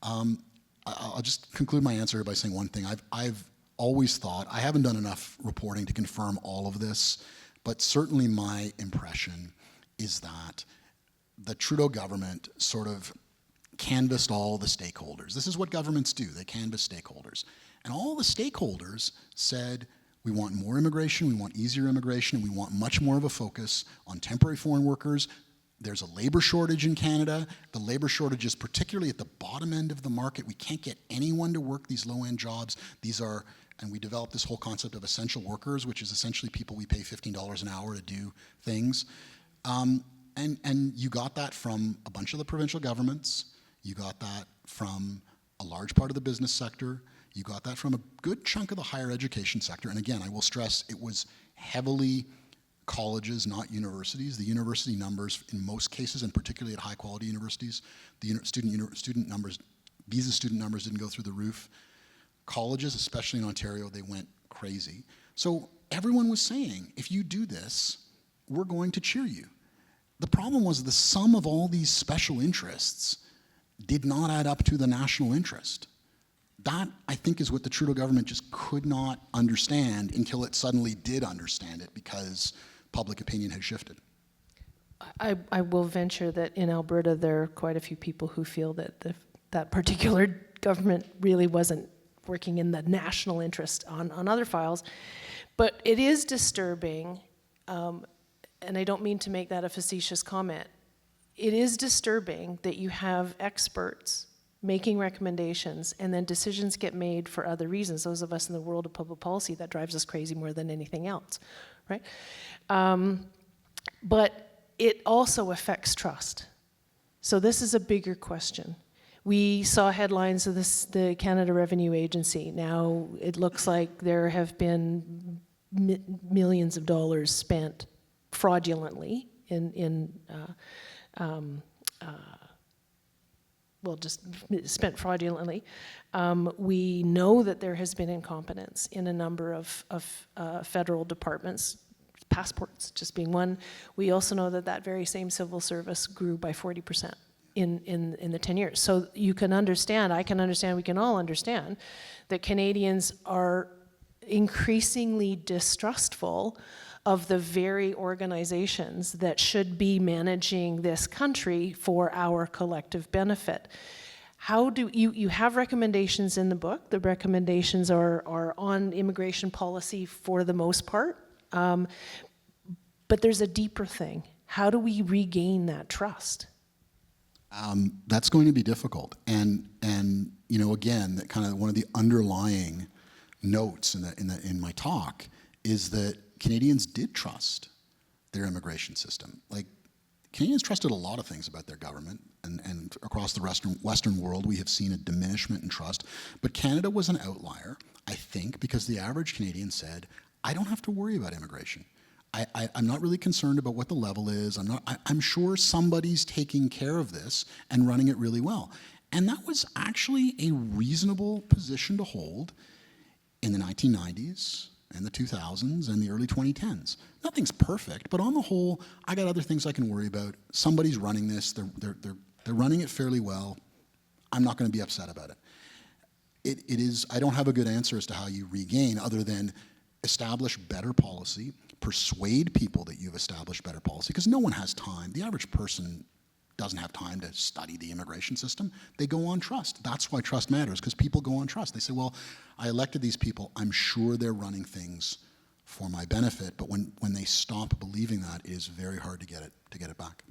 I'll just conclude my answer by saying one thing. I've always thought, I haven't done enough reporting to confirm all of this, but certainly my impression is that the Trudeau government sort of canvassed all the stakeholders. This is what governments do. They canvass stakeholders. And all the stakeholders said, we want more immigration, we want easier immigration, and we want much more of a focus on temporary foreign workers. There's a labor shortage in Canada. The labor shortage is particularly at the bottom end of the market. We can't get anyone to work these low-end jobs. These are, and we developed this whole concept of essential workers, which is essentially people we pay $15 an hour to do things. And you got that from a bunch of the provincial governments. You got that from a large part of the business sector. You got that from a good chunk of the higher education sector. And again, I will stress it was heavily colleges, not universities. The university numbers, in most cases, and particularly at high-quality universities, the student numbers, visa student numbers didn't go through the roof. Colleges, especially in Ontario, they went crazy. So everyone was saying, if you do this, we're going to cheer you. The problem was the sum of all these special interests did not add up to the national interest. That, I think, is what the Trudeau government just could not understand until it suddenly did understand it because public opinion has shifted. I will venture that in Alberta there are quite a few people who feel that that particular government really wasn't working in the national interest on other files. But it is disturbing, and I don't mean to make that a facetious comment, it is disturbing that you have experts making recommendations and then decisions get made for other reasons. Those of us in the world of public policy, that drives us crazy more than anything else, right? But it also affects trust. So this is a bigger question. We saw headlines of the Canada Revenue Agency. Now it looks like there have been millions of dollars spent fraudulently just spent fraudulently. We know that there has been incompetence in a number of federal departments, passports just being one. We also know that very same civil service grew by 40% in the 10 years. So you can understand, I can understand, we can all understand that Canadians are increasingly distrustful of the very organizations that should be managing this country for our collective benefit. How do you have recommendations in the book? The recommendations are on immigration policy for the most part, but there's a deeper thing. How do we regain that trust? That's going to be difficult, and again, that kind of one of the underlying notes in my talk is that Canadians did trust their immigration system. Like, Canadians trusted a lot of things about their government, and across the Western world, we have seen a diminishment in trust. But Canada was an outlier, I think, because the average Canadian said, I don't have to worry about immigration. I'm not really concerned about what the level is. I'm sure somebody's taking care of this and running it really well. And that was actually a reasonable position to hold in the 1990s and the 2000s and the early 2010s. Nothing's perfect, but on the whole, I got other things I can worry about. Somebody's running this. They're running it fairly well. I'm not going to be upset about it. it is, I don't have a good answer as to how you regain other than establish better policy, persuade people that you've established better policy, because no one has time. The average person doesn't have time to study the immigration system. They go on trust. That's why trust matters, because people go on trust. They say, well, I elected these people. I'm sure they're running things for my benefit. But when they stop believing that, it is very hard to get it back.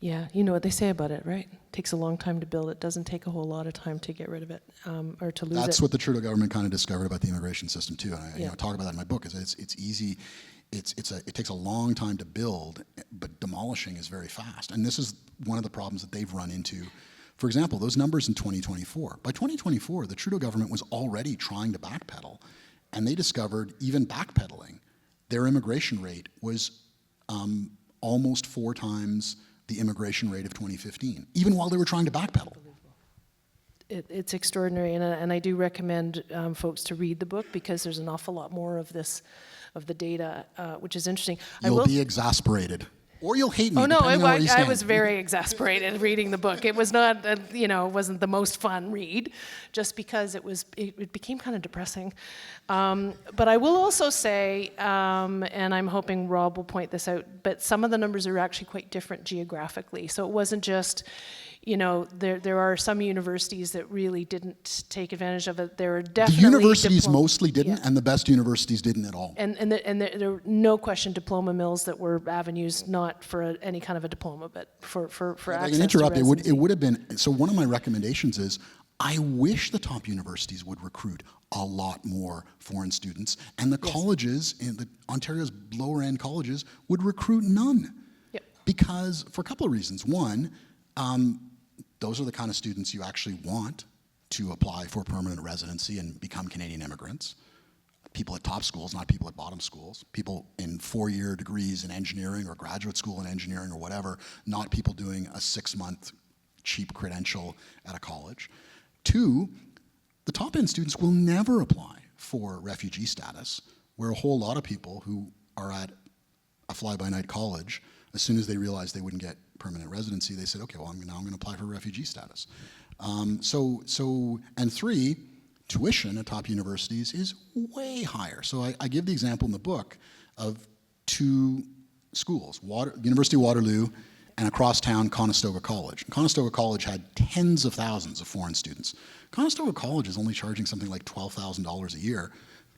Yeah, you know what they say about it, right? It takes a long time to build it. Doesn't take a whole lot of time to get rid of it or to lose it. That's what the Trudeau government kind of discovered about the immigration system too. And I Yeah. talk about that in my book. Is it's easy. It takes a long time to build, but demolishing is very fast. And this is one of the problems that they've run into. For example, those numbers in 2024. By 2024, the Trudeau government was already trying to backpedal, and they discovered even backpedaling, their immigration rate was almost 4 times the immigration rate of 2015, even while they were trying to backpedal. It's extraordinary, and I do recommend folks to read the book because there's an awful lot more of this, of the data, which is interesting. You'll be exasperated, or you'll hate me. Oh no, depending on where you I stand. was very exasperated reading the book. It was not, it wasn't the most fun read, just because it became kind of depressing. But I will also say, and I'm hoping Rob will point this out, but some of the numbers are actually quite different geographically. So it wasn't just, there are some universities that really didn't take advantage of it. There are definitely the universities mostly didn't, yeah. and the best universities didn't at all. And there were no question diploma mills that were avenues not for any kind of a diploma, but for access I can interrupt. to It would have been. So one of my recommendations is, I wish the top universities would recruit a lot more foreign students, and the colleges, in the Ontario's lower end colleges, would recruit none. Yep. Because for a couple of reasons. One, those are the kind of students you actually want to apply for permanent residency and become Canadian immigrants. People at top schools, not people at bottom schools. People in 4-year degrees in engineering or graduate school in engineering or whatever, not people doing a 6-month cheap credential at a college. 2, the top end students will never apply for refugee status, where a whole lot of people who are at a fly-by-night college, as soon as they realized they wouldn't get permanent residency, they said, okay, well, now I'm going to apply for refugee status. And 3, tuition at top universities is way higher. So I give the example in the book of 2 schools, University of Waterloo and across town, Conestoga College. Conestoga College had tens of thousands of foreign students. Conestoga College is only charging something like $12,000 a year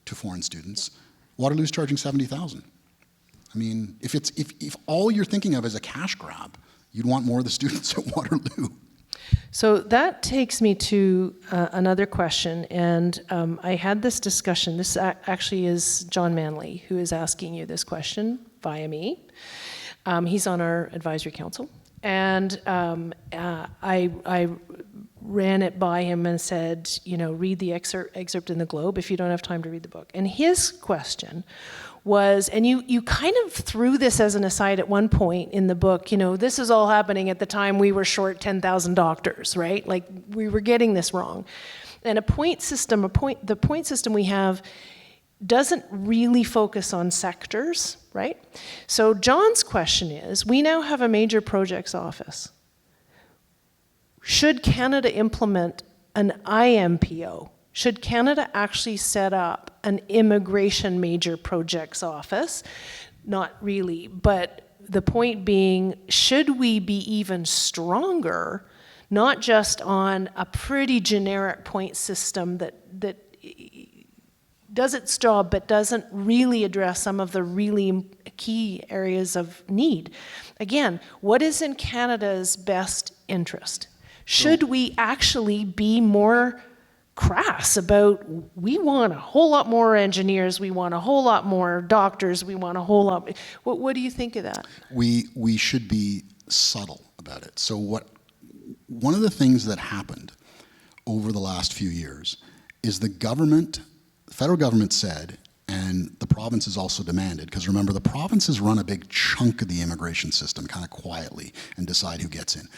to foreign students. Waterloo's charging $70,000. I mean, if all you're thinking of is a cash grab, you'd want more of the students at Waterloo. So that takes me to another question, and I had this discussion. This actually is John Manley who is asking you this question via me. He's on our advisory council, and I ran it by him and said, read the excerpt in the Globe if you don't have time to read the book. And his question was, and you kind of threw this as an aside at one point in the book, this is all happening at the time we were short 10,000 doctors, right? Like, we were getting this wrong. And the point system we have doesn't really focus on sectors, right? So John's question is, we now have a major projects office. Should Canada implement an IMPO? Should Canada actually set up an immigration major projects office? Not really, but the point being, should we be even stronger, not just on a pretty generic point system that does its job but doesn't really address some of the really key areas of need? Again, what is in Canada's best interest? Should we actually be more crass about, we want a whole lot more engineers, we want a whole lot more doctors, we want a whole lot, what do you think of that? We should be subtle about it. So one of the things that happened over the last few years is the federal government said, and the provinces also demanded, because remember, the provinces run a big chunk of the immigration system kind of quietly and decide who gets in.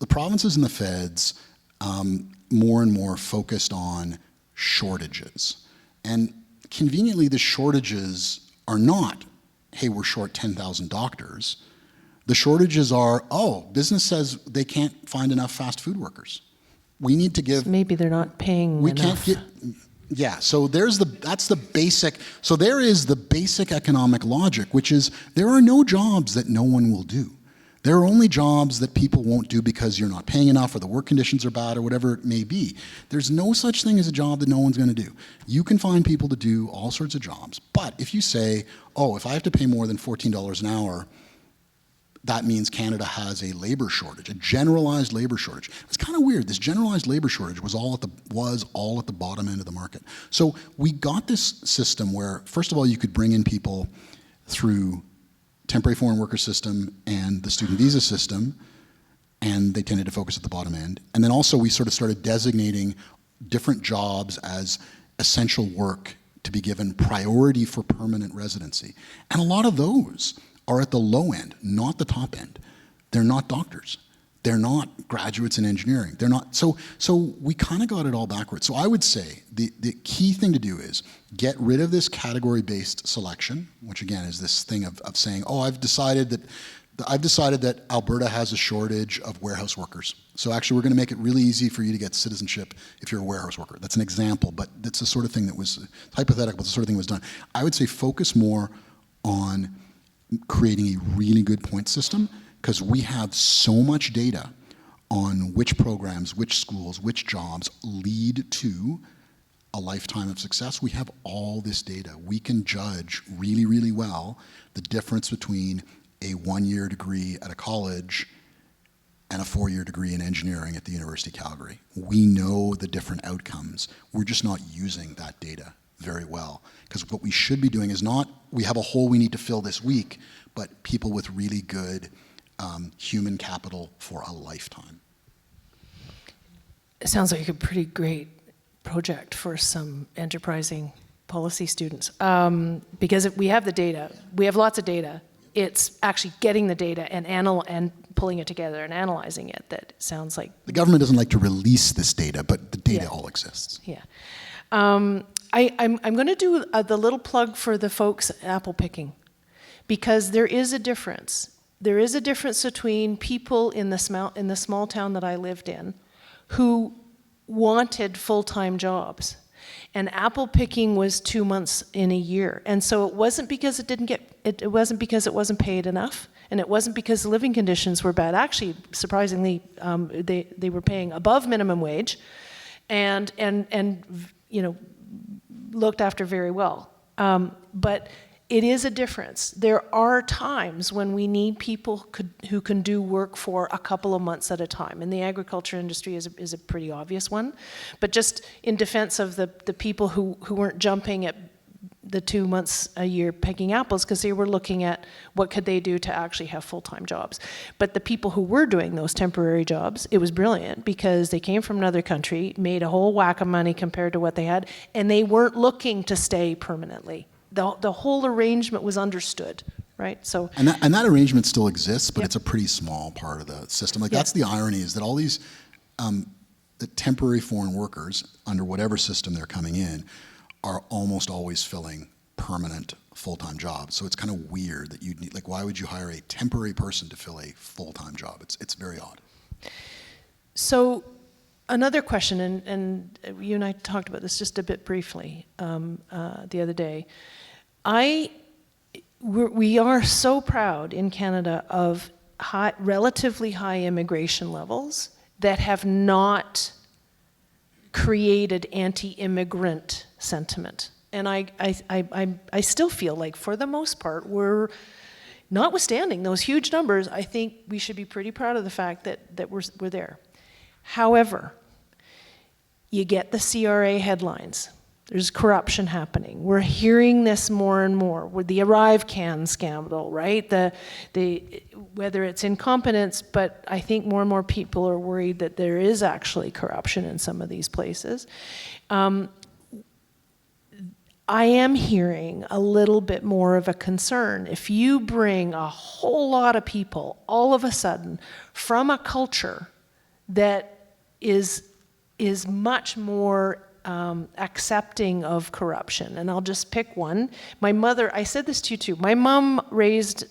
The provinces and the feds more and more focused on shortages. And conveniently, the shortages are not, hey, we're short 10,000 doctors. The shortages are, business says they can't find enough fast food workers. We need to give. Maybe they're not paying We enough. can't get. Yeah. So that's the basic. So there is the basic economic logic, which is there are no jobs that no one will do. There are only jobs that people won't do because you're not paying enough or the work conditions are bad or whatever it may be. There's no such thing as a job that no one's going to do. You can find people to do all sorts of jobs. But if you say, oh, if I have to pay more than $14 an hour, that means Canada has a labor shortage, a generalized labor shortage. It's kind of weird. This generalized labor shortage was all at the bottom end of the market. So we got this system where, first of all, you could bring in people through temporary foreign worker system and the student visa system, and they tended to focus at the bottom end. And then also we sort of started designating different jobs as essential work to be given priority for permanent residency. And a lot of those are at the low end, not the top end. They're not doctors. They're not graduates in engineering. They're not, so we kind of got it all backwards. So I would say the key thing to do is get rid of this category-based selection, which again is this thing of saying, oh, I've decided that Alberta has a shortage of warehouse workers. So actually we're going to make it really easy for you to get citizenship if you're a warehouse worker. That's an example, but that's the sort of thing that was hypothetical, but the sort of thing that was done. I would say focus more on creating a really good point system, because we have so much data on which programs, which schools, which jobs lead to a lifetime of success. We have all this data. We can judge really, really well the difference between a 1-year degree at a college and a 4-year degree in engineering at the University of Calgary. We know the different outcomes. We're just not using that data very well. Because what we should be doing is not, we have a hole we need to fill this week, but people with really good human capital for a lifetime. It sounds like a pretty great project for some enterprising policy students. Because we have the data, we have lots of data. It's actually getting the data and pulling it together and analyzing it that sounds like... The government doesn't like to release this data, but the data all exists. Yeah. I'm going to do the little plug for the folks apple picking, because there is a difference. There is a difference between people in the small town that I lived in who wanted full-time jobs. And apple picking was 2 months in a year. And so it wasn't because it wasn't because it wasn't paid enough, and it wasn't because the living conditions were bad. Actually, surprisingly, they were paying above minimum wage and you know, looked after very well. But it is a difference. There are times when we need people who can do work for a couple of months at a time. And the agriculture industry is a pretty obvious one. But just in defense of the people who weren't jumping at the 2 months a year picking apples, because they were looking at what could they do to actually have full-time jobs. But the people who were doing those temporary jobs, it was brilliant because they came from another country, made a whole whack of money compared to what they had, and they weren't looking to stay permanently. The whole arrangement was understood, right? So and that arrangement still exists, but it's a pretty small part of the system. Like that's the irony, is that all these the temporary foreign workers under whatever system they're coming in are almost always filling permanent full-time jobs. So it's kind of weird that you'd need, like, why would you hire a temporary person to fill a full-time job? It's very odd. So another question, and you and I talked about this just a bit briefly the other day. We are so proud in Canada of relatively high immigration levels that have not created anti-immigrant sentiment. And I still feel like, for the most part, we're, notwithstanding those huge numbers, I think we should be pretty proud of the fact that we're there. However, you get the CRA headlines. There's corruption happening. We're hearing this more and more with the ArriveCan scandal, right? Whether it's incompetence, but I think more and more people are worried that there is actually corruption in some of these places. I am hearing a little bit more of a concern. If you bring a whole lot of people all of a sudden from a culture that is much more accepting of corruption. And I'll just pick one. My mother, I said this to you too, my mom raised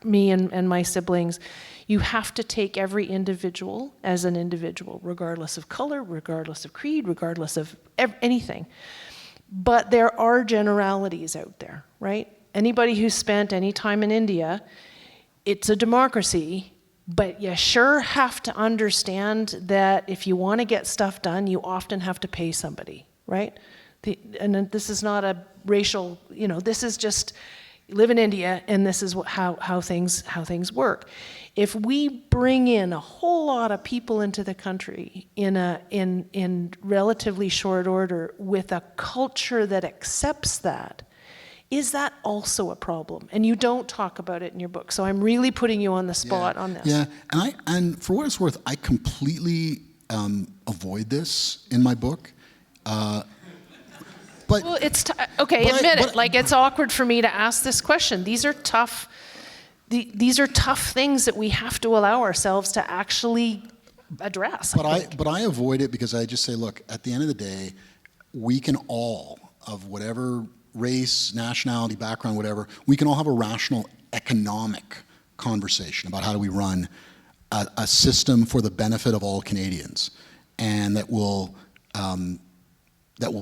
me and my siblings, you have to take every individual as an individual, regardless of color, regardless of creed, regardless of anything. But there are generalities out there, right? Anybody who's spent any time in India, it's a democracy, but you sure have to understand that if you want to get stuff done, you often have to pay somebody, right? And this is not a racial, this is just, you live in India, and this is how things work. If we bring in a whole lot of people into the country in relatively short order with a culture that accepts that, is that also a problem? And you don't talk about it in your book, so I'm really putting you on the spot on this. Yeah, and for what it's worth, I completely avoid this in my book. But well, admit it. Like, it's awkward for me to ask this question. These are tough. These are tough things that we have to allow ourselves to actually address. But I avoid it because I just say, look, at the end of the day, we can all, of whatever race, nationality, background, whatever, we can all have a rational economic conversation about how do we run a system for the benefit of all Canadians, and that will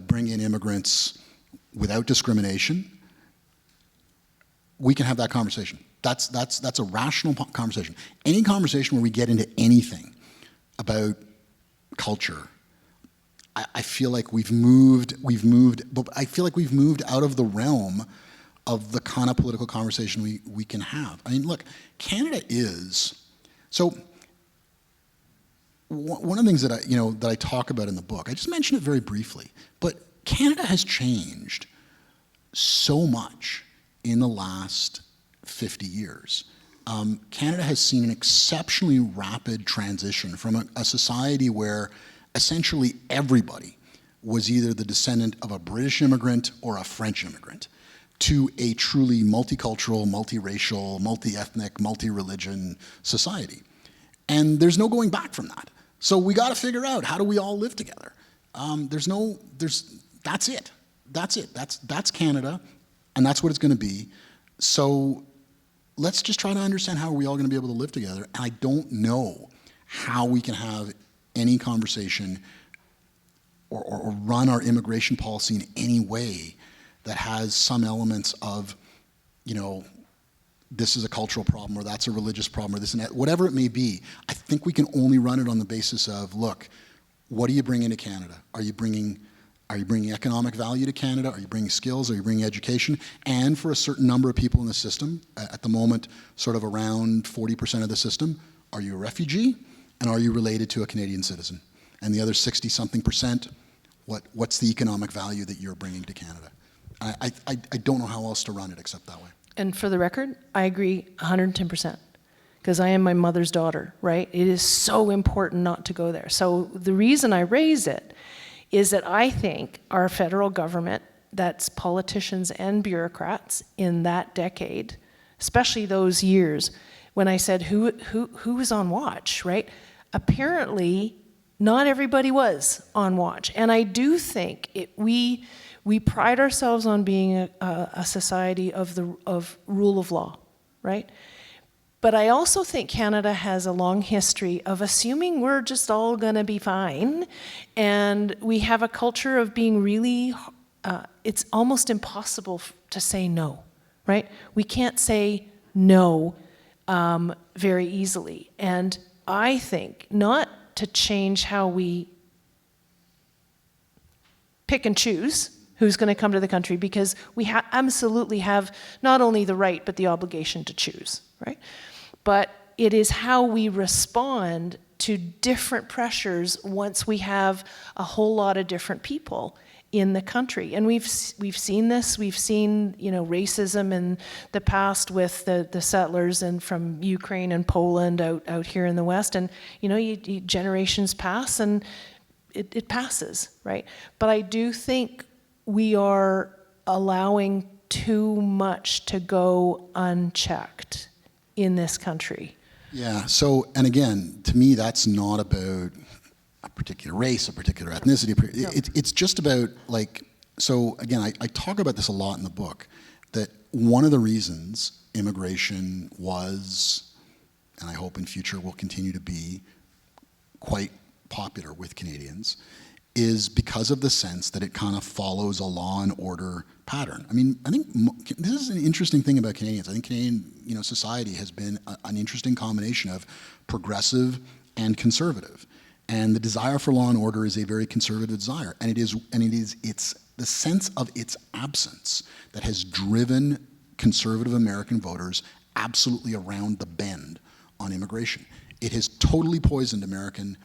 bring in immigrants without discrimination. We can have that conversation. That's a rational conversation. Any conversation where we get into anything about culture, I feel like we've moved, but I feel like we've moved out of the realm of the kind of political conversation we can have. I mean, look, Canada is, so one of the things that I talk about in the book, I just mentioned it very briefly, but Canada has changed so much in the last 50 years. Canada has seen an exceptionally rapid transition from a society where essentially everybody was either the descendant of a British immigrant or a French immigrant, to a truly multicultural, multiracial, multi-ethnic, multi-religion society. And there's no going back from that. So we got to figure out, how do we all live together? That's it. That's Canada, and that's what it's going to be. So let's just try to understand how are we all going to be able to live together. And I don't know how we can have any conversation or run our immigration policy in any way that has some elements of, this is a cultural problem, or that's a religious problem, or this and that, whatever it may be. I think we can only run it on the basis of, look, what do you bring into Canada? Are you bringing economic value to Canada? Are you bringing skills? Are you bringing education? And for a certain number of people in the system, at the moment, sort of around 40% of the system, are you a refugee? And are you related to a Canadian citizen? And the other 60-something%, what's the economic value that you're bringing to Canada? I don't know how else to run it except that way. And for the record, I agree 110%, because I am my mother's daughter, right? It is so important not to go there. So the reason I raise it is that I think our federal government, that's politicians and bureaucrats in that decade, especially those years when I said who was on watch, right? Apparently, not everybody was on watch. And I do think we pride ourselves on being a society of rule of law, right? But I also think Canada has a long history of assuming we're just all gonna be fine. And we have a culture of being really, it's almost impossible to say no, right? We can't say no very easily. And I think not to change how we pick and choose who's going to come to the country, because we absolutely have not only the right but the obligation to choose, right? But it is how we respond to different pressures once we have a whole lot of different people in the country. And we've seen this. We've seen, racism in the past with the settlers and from Ukraine and Poland out here in the West. And, generations pass and it passes, right? But I do think we are allowing too much to go unchecked in this country. Yeah, so, and again, to me, that's not about a particular race, a particular ethnicity. No. It's just about, so again, I talk about this a lot in the book. that one of the reasons immigration was, and I hope in future will continue to be, quite popular with Canadians, is because of the sense that it kind of follows a law and order pattern. I mean, I think this is an interesting thing about Canadians. I think Canadian, society has been an interesting combination of progressive and conservative. And the desire for law and order is a very conservative desire. And it's the sense of its absence that has driven conservative American voters absolutely around the bend on immigration. It has totally poisoned American.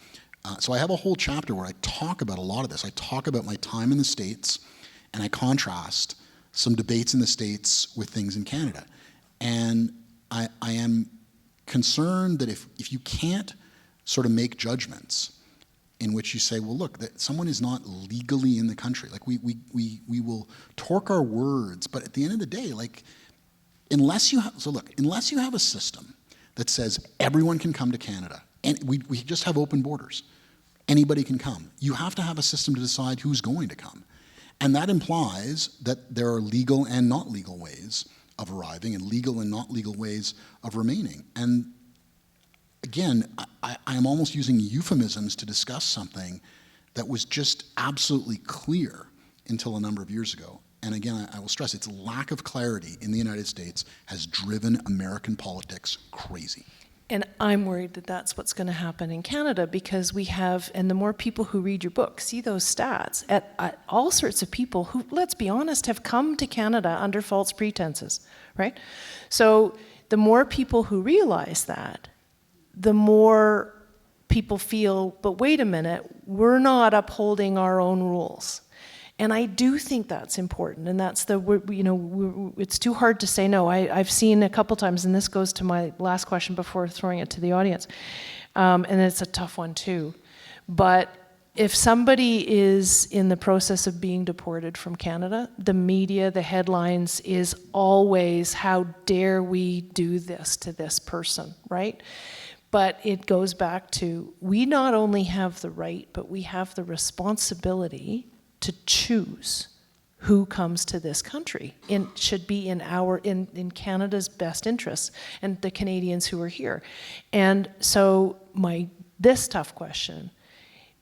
So I have a whole chapter where I talk about a lot of this. I talk about my time in the States, and I contrast some debates in the States with things in Canada. And I am concerned that if you can't sort of make judgments in which you say, well, look, that someone is not legally in the country. Like we will torque our words, but at the end of the day, like, unless you have a system that says everyone can come to Canada, and we just have open borders, anybody can come. You have to have a system to decide who's going to come. And that implies that there are legal and not legal ways of arriving and legal and not legal ways of remaining. And again, I am almost using euphemisms to discuss something that was just absolutely clear until a number of years ago. And again, I will stress, its lack of clarity in the United States has driven American politics crazy. And I'm worried that that's what's going to happen in Canada, because we have, and the more people who read your book see those stats, at all sorts of people who, let's be honest, have come to Canada under false pretenses, right? So the more people who realize that, the more people feel, but wait a minute, we're not upholding our own rules. And I do think that's important, and that's it's too hard to say no. I've seen a couple times, and this goes to my last question before throwing it to the audience, and it's a tough one too. But if somebody is in the process of being deported from Canada, the media, the headlines is always, how dare we do this to this person, right? But it goes back to, we not only have the right, but we have the responsibility to choose who comes to this country. It should be in Canada's best interests and the Canadians who are here. And so this tough question,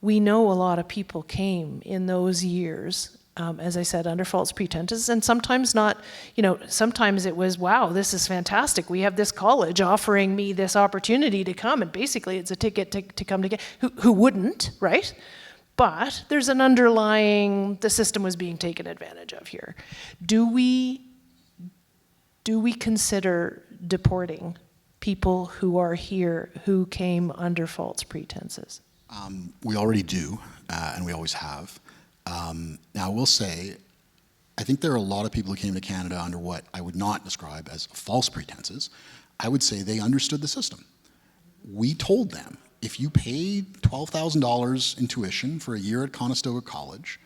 we know a lot of people came in those years, as I said, under false pretenses, and sometimes not, sometimes it was, wow, this is fantastic. We have this college offering me this opportunity to come, and basically it's a ticket to come to get, who wouldn't, right? But there's an underlying, the system was being taken advantage of here. Do we consider deporting people who are here who came under false pretenses? We already do, and we always have. Now, I will say, I think there are a lot of people who came to Canada under what I would not describe as false pretenses. I would say they understood the system. We told them, if you paid $12,000 in tuition for a year at Conestoga College,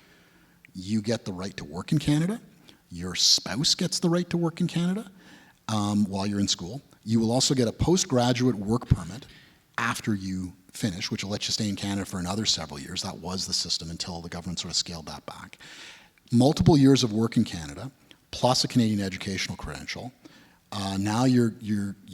you get the right to work in Canada. Your spouse gets the right to work in Canada while you're in school. You will also get a postgraduate work permit after you finish, which will let you stay in Canada for another several years. That was the system until the government sort of scaled that back. Multiple years of work in Canada, plus a Canadian educational credential. Now you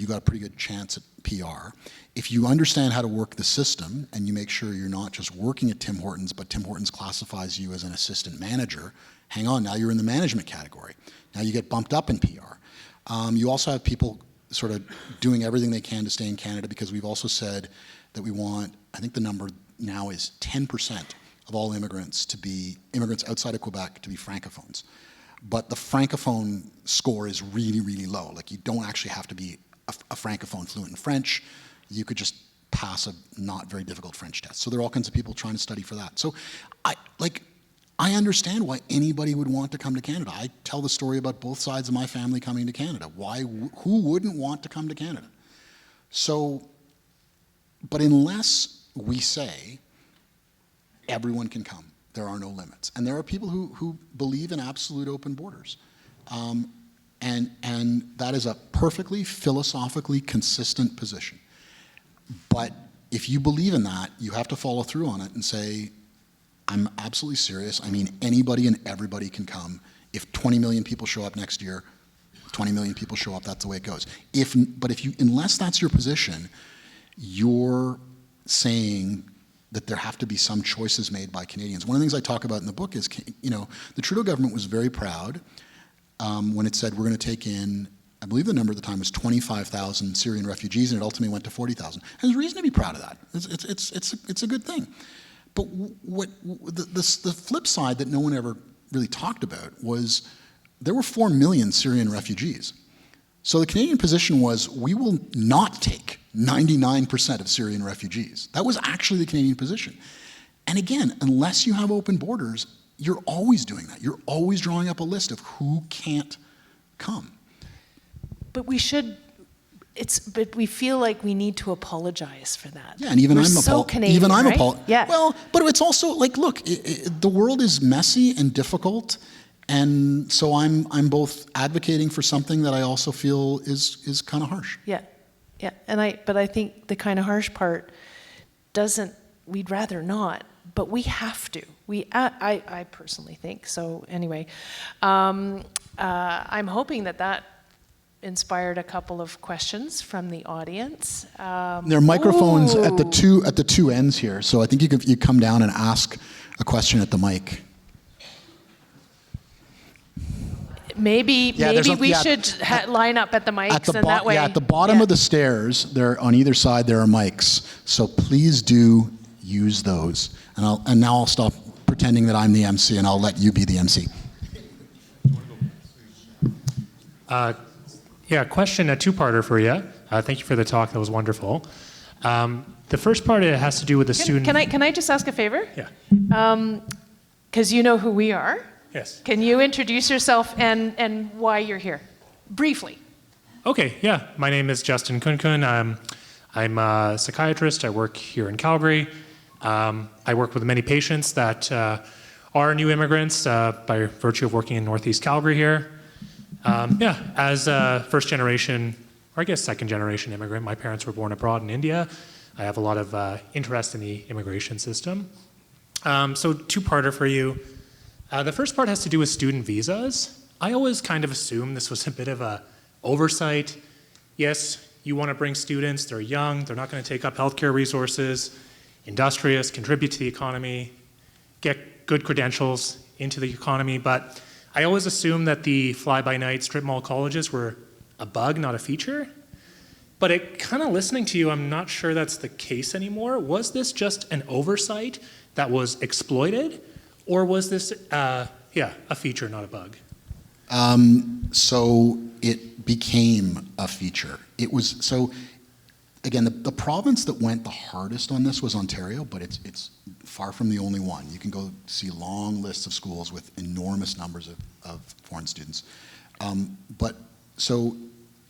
got a pretty good chance at PR. If you understand how to work the system and you make sure you're not just working at Tim Hortons, but Tim Hortons classifies you as an assistant manager, hang on, now you're in the management category. Now you get bumped up in PR. You also have people sort of doing everything they can to stay in Canada, because we've also said that we want, I think the number now is 10% of all immigrants outside of Quebec to be francophones. But the francophone score is really, really low. Like, you don't actually have to be a francophone fluent in French. You could just pass a not very difficult French test. So there are all kinds of people trying to study for that. So I understand why anybody would want to come to Canada. I tell the story about both sides of my family coming to Canada. Who wouldn't want to come to Canada? So, but unless we say everyone can come, there are no limits. And there are people who believe in absolute open borders. And that is a perfectly philosophically consistent position. But if you believe in that, you have to follow through on it and say, I'm absolutely serious. I mean, anybody and everybody can come. If 20 million people show up next year, 20 million people show up, that's the way it goes. Unless that's your position, you're saying that there have to be some choices made by Canadians. One of the things I talk about in the book is, the Trudeau government was very proud when it said we're going to take in, I believe the number at the time was 25,000 Syrian refugees, and it ultimately went to 40,000. And there's reason to be proud of that. It's a good thing. But the flip side that no one ever really talked about was there were 4 million Syrian refugees. So the Canadian position was, we will not take 99% of Syrian refugees. That was actually the Canadian position. And again, unless you have open borders, you're always doing that. You're always drawing up a list of who can't come. But we feel like we need to apologize for that. Yeah, and even We're so Canadian, right? Yeah. Well, but it's also like, look, the world is messy and difficult, and so I'm both advocating for something that I also feel is kind of harsh. Yeah, yeah, but I think the kind of harsh part we'd rather not, but we have to. I personally think so. Anyway, I'm hoping that inspired a couple of questions from the audience. There are microphones at the two ends here, so I think you come down and ask a question at the mic. Maybe we should line up at the mics, and that way. Yeah, at the bottom of the stairs, there on either side there are mics. So please do use those. And now I'll stop pretending that I'm the MC, and I'll let you be the MC. Question, a two-parter for you. Thank you for the talk. That was wonderful. The first part, it has to do with the student. Can I just ask a favor? Yeah. Because you know who we are. Yes. Can you introduce yourself and why you're here, briefly? Okay. Yeah. My name is Justin Kunkun. I'm a psychiatrist. I work here in Calgary. I work with many patients that are new immigrants by virtue of working in Northeast Calgary here. As a first generation, or I guess second generation immigrant, my parents were born abroad in India. I have a lot of interest in the immigration system. So two-parter for you. The first part has to do with student visas. I always kind of assumed this was a bit of a oversight. Yes, you want to bring students, they're young, they're not going to take up healthcare resources, industrious, contribute to the economy, get good credentials into the economy, but I always assumed that the fly-by-night strip mall colleges were a bug, not a feature. But kind of listening to you, I'm not sure that's the case anymore. Was this just an oversight that was exploited? Or was this, a feature, not a bug? So it became a feature. It was, so again, the province that went the hardest on this was Ontario, but it's far from the only one. You can go see long lists of schools with enormous numbers of foreign students. So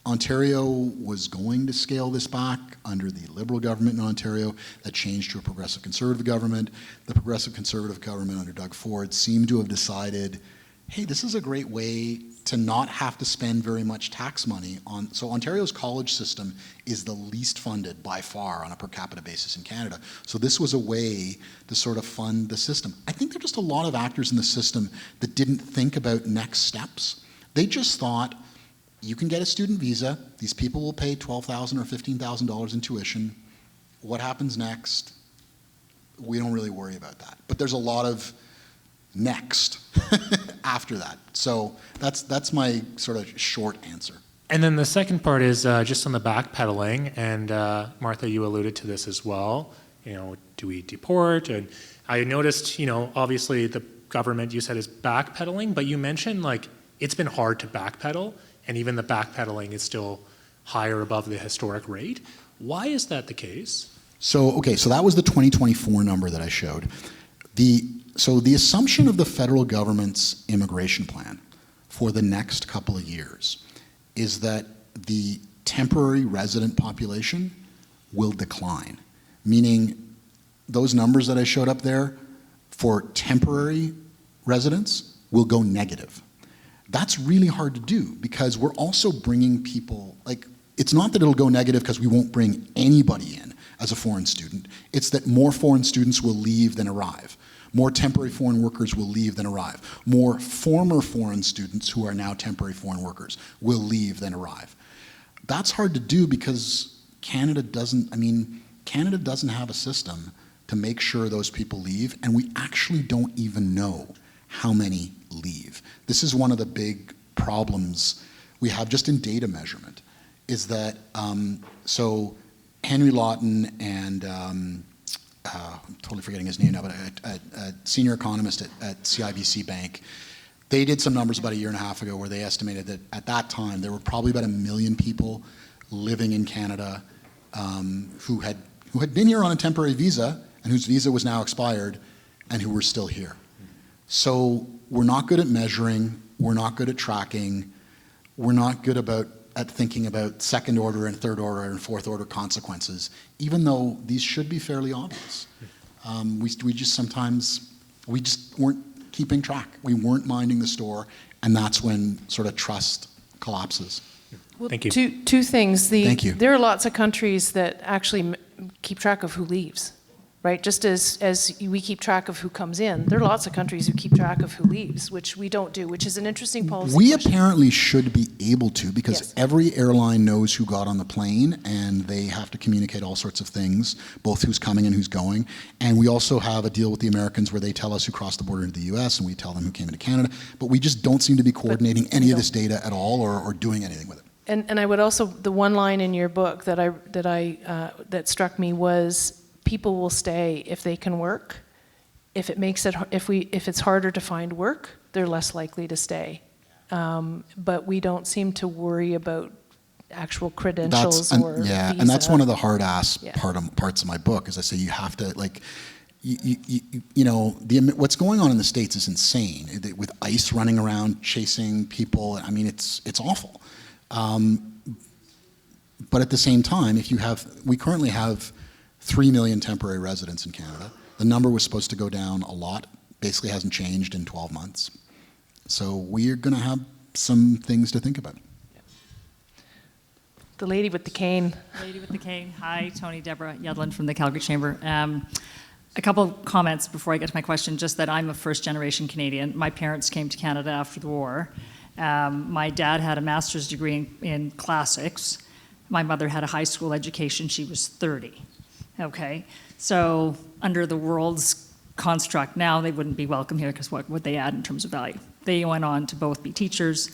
Ontario was going to scale this back under the Liberal government in Ontario. That changed to a Progressive Conservative government. The Progressive Conservative government under Doug Ford seemed to have decided, hey, this is a great way to not have to spend very much tax money on. So Ontario's college system is the least funded by far on a per capita basis in Canada. So this was a way to sort of fund the system. I think there are just a lot of actors in the system that didn't think about next steps. They just thought, you can get a student visa, these people will pay $12,000 or $15,000 in tuition. What happens next? We don't really worry about that. But there's a lot of next after that. So that's my sort of short answer. And then the second part is just on the backpedaling, and Martha, you alluded to this as well. Do we deport? And I noticed, obviously the government, you said, is backpedaling, but you mentioned it's been hard to backpedal, and even the backpedaling is still higher above the historic rate. Why is that the case? So that was the 2024 number that I showed. So the assumption of the federal government's immigration plan for the next couple of years is that the temporary resident population will decline, meaning those numbers that I showed up there for temporary residents will go negative. That's really hard to do because we're also bringing people, it's not that it'll go negative because we won't bring anybody in as a foreign student. It's that more foreign students will leave than arrive. More temporary foreign workers will leave than arrive. More former foreign students who are now temporary foreign workers will leave than arrive. That's hard to do because Canada doesn't have a system to make sure those people leave, and we actually don't even know how many leave. This is one of the big problems we have just in data measurement, is that, so Henry Lawton and, I'm totally forgetting his name now, but a senior economist at CIBC Bank, they did some numbers about a year and a half ago where they estimated that at that time there were probably about 1 million people living in Canada who had been here on a temporary visa and whose visa was now expired and who were still here. So we're not good at measuring, we're not good at tracking, we're not good at thinking about second order and third order and fourth order consequences, even though these should be fairly obvious. We just weren't keeping track. We weren't minding the store, and that's when sort of trust collapses. Well, Thank you. Two things. Thank you. There are lots of countries that actually keep track of who leaves, right? Just as we keep track of who comes in, there are lots of countries who keep track of who leaves, which we don't do, which is an interesting policy We question. apparently should be able to, because Yes. every airline knows who got on the plane, and they have to communicate all sorts of things, both who's coming and who's going. And we also have a deal with the Americans where they tell us who crossed the border into the US, and we tell them who came into Canada. But we just don't seem to be coordinating any of this data at all, or doing anything with it. And I would also, the one line in your book that struck me was, people will stay if they can work. If it's harder to find work, they're less likely to stay. But we don't seem to worry about actual credentials or yeah, visa. and that's one of the hard-ass Yeah. parts of my book, is I say you have to, like, what's going on in the States is insane. With ICE running around chasing people, I mean, it's awful. But at the same time, we currently have 3 million temporary residents in Canada. The number was supposed to go down a lot, basically hasn't changed in 12 months. So we're going to have some things to think about. The lady with the cane. Lady with the cane. Hi, Tony Deborah Yedlin from the Calgary Chamber. A couple of comments before I get to my question, just that I'm a first-generation Canadian. My parents came to Canada after the war. My dad had a master's degree in classics. My mother had a high school education. She was 30. Okay? So under the world's construct now, they wouldn't be welcome here because what would they add in terms of value? They went on to both be teachers,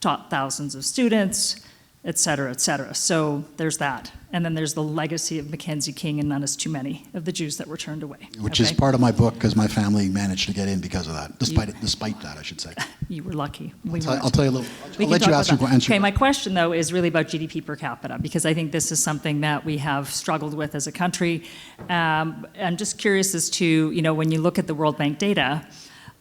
taught thousands of students, et cetera, et cetera. So there's that. And then there's the legacy of Mackenzie King and None is Too Many of the Jews that were turned away. Which is part of my book, because my family managed to get in because of that, despite that, I should say. You were lucky. I'll tell you a little. We I'll can let talk you about answer. that. Okay, my question, though, is really about GDP per capita, because I think this is something that we have struggled with as a country. I'm just curious as to, when you look at the World Bank data,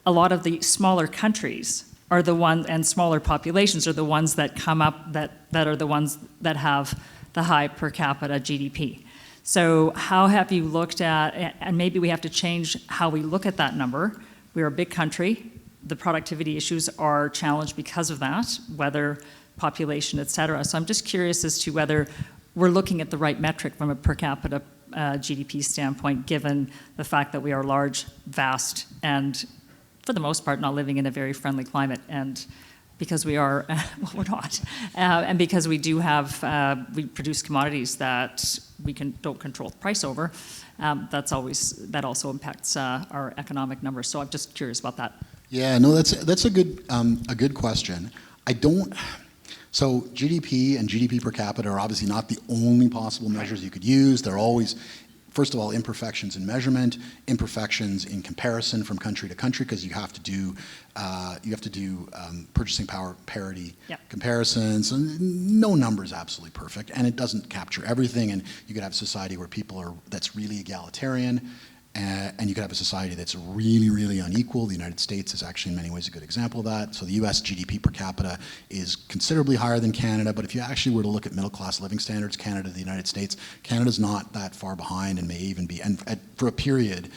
a lot of the smaller countries are the ones, and smaller populations are the ones that come up, that are the ones that have the high per capita GDP. So how have you looked at, and maybe we have to change how we look at that number. We're a big country. The productivity issues are challenged because of that, weather, population, et cetera. So I'm just curious as to whether we're looking at the right metric from a per capita GDP standpoint, given the fact that we are large, vast, and for the most part not living in a very friendly climate. And because we are, well, we're not. And because we do have, we produce commodities that we don't control the price over, that also impacts our economic numbers. So I'm just curious about that. Yeah, no, that's a good question. So GDP and GDP per capita are obviously not the only possible measures you could use. They're always, first of all, imperfections in measurement, imperfections in comparison from country to country, because you have to do purchasing power parity comparisons. And no number is absolutely perfect, and it doesn't capture everything. And you could have a society where that's really egalitarian, and you could have a society that's really, really unequal. The United States is actually in many ways a good example of that. So the US GDP per capita is considerably higher than Canada, but if you actually were to look at middle class living standards, Canada, the United States, Canada's not that far behind and may even be, and for a period,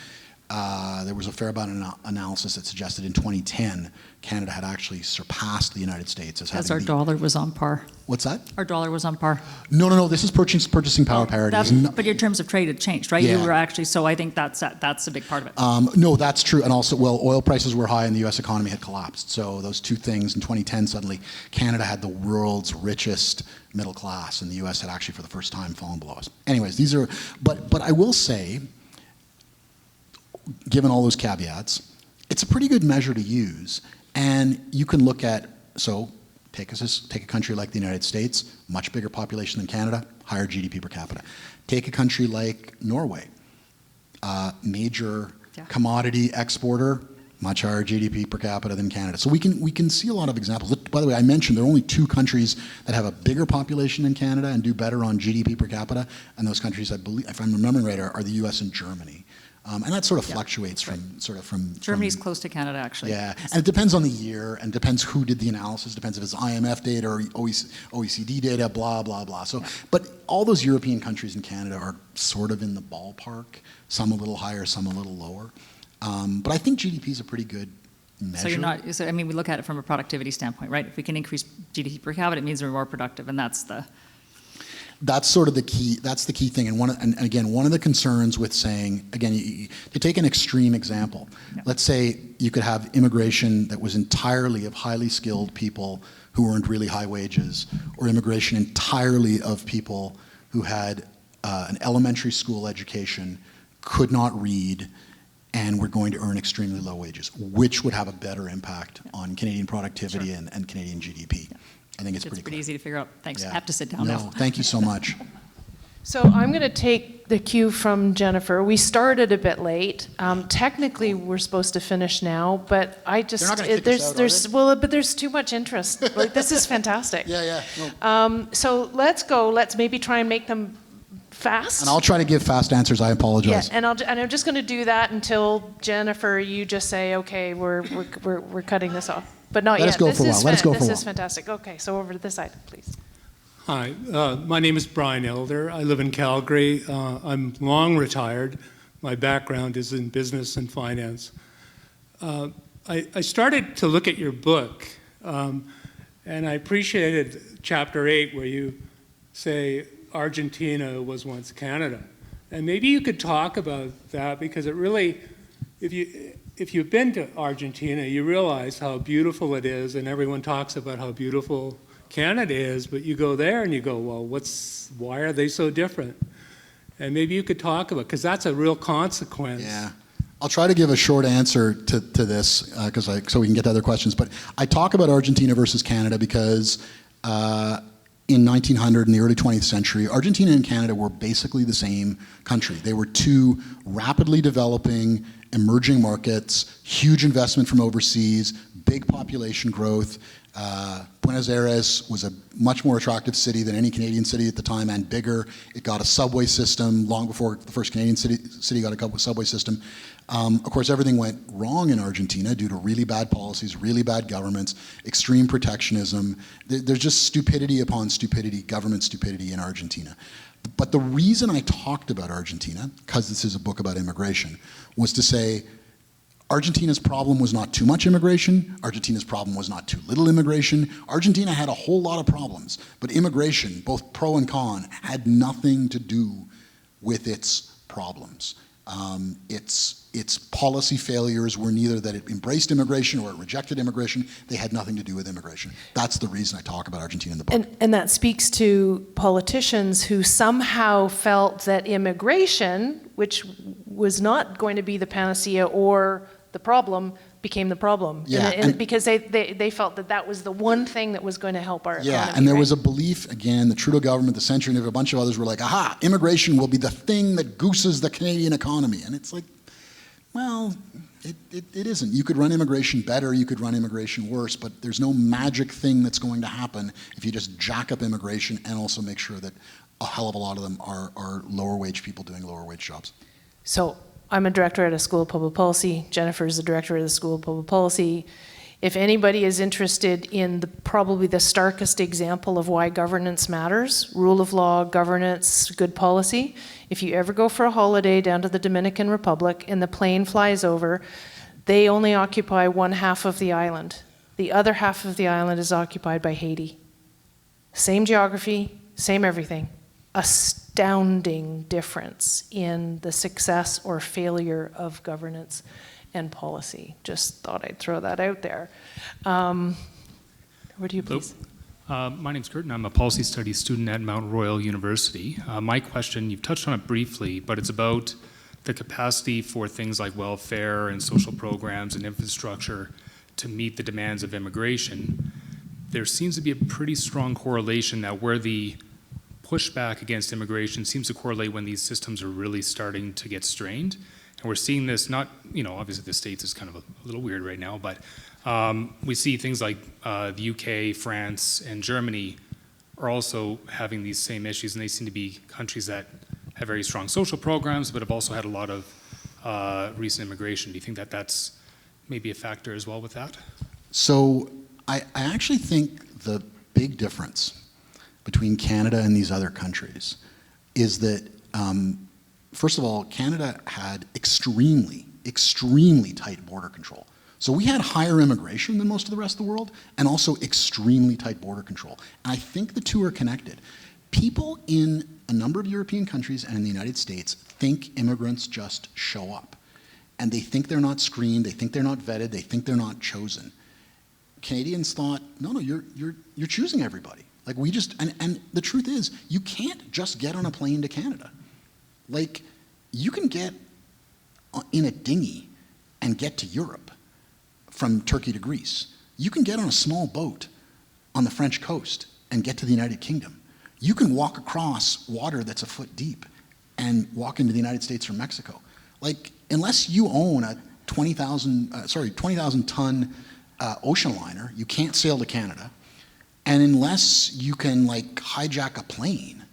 there was a fair amount of analysis that suggested in 2010, Canada had actually surpassed the United States as having As our dollar was on par. What's that? Our dollar was on par. No. This is purchasing power parity. But your terms of trade had changed, right? Yeah. You were actually, so I think that's a big part of it. No, that's true. And also, well, oil prices were high and the U.S. economy had collapsed. So those two things in 2010, suddenly, Canada had the world's richest middle class, and the U.S. had actually, for the first time, fallen below us. Anyways, these are, but I will say, given all those caveats, it's a pretty good measure to use. And you can look at, so take a country like the United States, much bigger population than Canada, higher GDP per capita. Take a country like Norway, major commodity exporter, much higher GDP per capita than Canada. So we can see a lot of examples. By the way, I mentioned there are only 2 countries that have a bigger population than Canada and do better on GDP per capita, and those countries, I believe, if I'm remembering right, are the U.S. and Germany. And that sort of fluctuates from Germany's close to Canada, actually. Yeah, and it depends on the year, and depends who did the analysis. Depends if it's IMF data or OECD data, blah blah blah. So, but all those European countries and Canada are sort of in the ballpark. Some a little higher, some a little lower. But I think GDP is a pretty good measure. So you're not. So I mean, we look at it from a productivity standpoint, right? If we can increase GDP per capita, it means we're more productive, and that's sort of the key. That's the key thing. And again, one of the concerns with saying, again, to take an extreme example, let's say you could have immigration that was entirely of highly skilled people who earned really high wages, or immigration entirely of people who had an elementary school education, could not read, and were going to earn extremely low wages. Which would have a better impact on Canadian productivity and Canadian GDP? I think it's pretty easy to figure out. Thanks. Yeah. I have to sit down now. Thank you so much. So I'm going to take the cue from Jennifer. We started a bit late. Technically, we're supposed to finish now, but I just They're not gonna kick us out, but there's too much interest. Like, this is fantastic. Yeah. No. So let's go. Let's maybe try and make them fast. And I'll try to give fast answers. I apologize. Yeah, and I'm just going to do that until Jennifer, you just say, okay, we're cutting this off. But not Let yet. us go for a while. Let us go for a This while. is fantastic. Okay, so over to this side, please. Hi, my name is Brian Elder. I live in Calgary. I'm long retired. My background is in business and finance. I started to look at your book, and I appreciated Chapter 8 where you say Argentina was once Canada. And maybe you could talk about that, because it really, if you've been to Argentina, you realize how beautiful it is, and everyone talks about how beautiful Canada is, but you go there and you go, well, why are they so different? And maybe you could talk about, because that's a real consequence. Yeah. I'll try to give a short answer to this, so we can get to other questions. But I talk about Argentina versus Canada because in 1900, in the early 20th century, Argentina and Canada were basically the same country. They were 2 rapidly developing, emerging markets, huge investment from overseas, big population growth. Buenos Aires was a much more attractive city than any Canadian city at the time, and bigger. It got a subway system long before the first Canadian city got a subway system. Of course, everything went wrong in Argentina due to really bad policies, really bad governments, extreme protectionism. There's just stupidity upon stupidity, government stupidity in Argentina. But the reason I talked about Argentina, because this is a book about immigration, was to say Argentina's problem was not too much immigration. Argentina's problem was not too little immigration. Argentina had a whole lot of problems, but immigration, both pro and con, had nothing to do with its problems. Its policy failures were neither that it embraced immigration or it rejected immigration. They had nothing to do with immigration. That's the reason I talk about Argentina in the book. And that speaks to politicians who somehow felt that immigration, which was not going to be the panacea or the problem, became the problem. Yeah, and because they felt that was the one thing that was going to help our economy. Yeah, and there was a belief, again, the Trudeau government, the Century, and a bunch of others were like, aha, immigration will be the thing that gooses the Canadian economy. And it's like, well, it isn't. You could run immigration better, you could run immigration worse, but there's no magic thing that's going to happen if you just jack up immigration and also make sure that a hell of a lot of them are lower wage people doing lower wage jobs. So I'm a director at a school of public policy. Jennifer is the director of the School of Public Policy. If anybody is interested in the probably the starkest example of why governance matters, rule of law, governance, good policy. If you ever go for a holiday down to the Dominican Republic and the plane flies over, they only occupy one half of the island. The other half of the island is occupied by Haiti. Same geography, same everything. Astounding difference in the success or failure of governance and policy. Just thought I'd throw that out there. Would you please? My name's Kurt, and I'm a policy studies student at Mount Royal University. My question, you've touched on it briefly, but it's about the capacity for things like welfare and social programs and infrastructure to meet the demands of immigration. There seems to be a pretty strong correlation that where the pushback against immigration seems to correlate when these systems are really starting to get strained. And we're seeing this not, obviously the States is kind of a little weird right now, but we see things like the UK, France, and Germany are also having these same issues, and they seem to be countries that have very strong social programs, but have also had a lot of recent immigration. Do you think that that's maybe a factor as well with that? So I actually think the big difference between Canada and these other countries is that, first of all, Canada had extremely tight border control. So we had higher immigration than most of the rest of the world, and also extremely tight border control. And I think the two are connected. People in a number of European countries and in the United States think immigrants just show up. And they think they're not screened, they think they're not vetted, they think they're not chosen. Canadians thought, no, you're choosing everybody. Like we just, and the truth is, you can't just get on a plane to Canada. Like, you can get in a dinghy and get to Europe from Turkey to Greece. You can get on a small boat on the French coast and get to the United Kingdom. You can walk across water that's a foot deep and walk into the United States from Mexico. Like, unless you own a 20,000 ton ocean liner, you can't sail to Canada. And unless you can hijack a plane,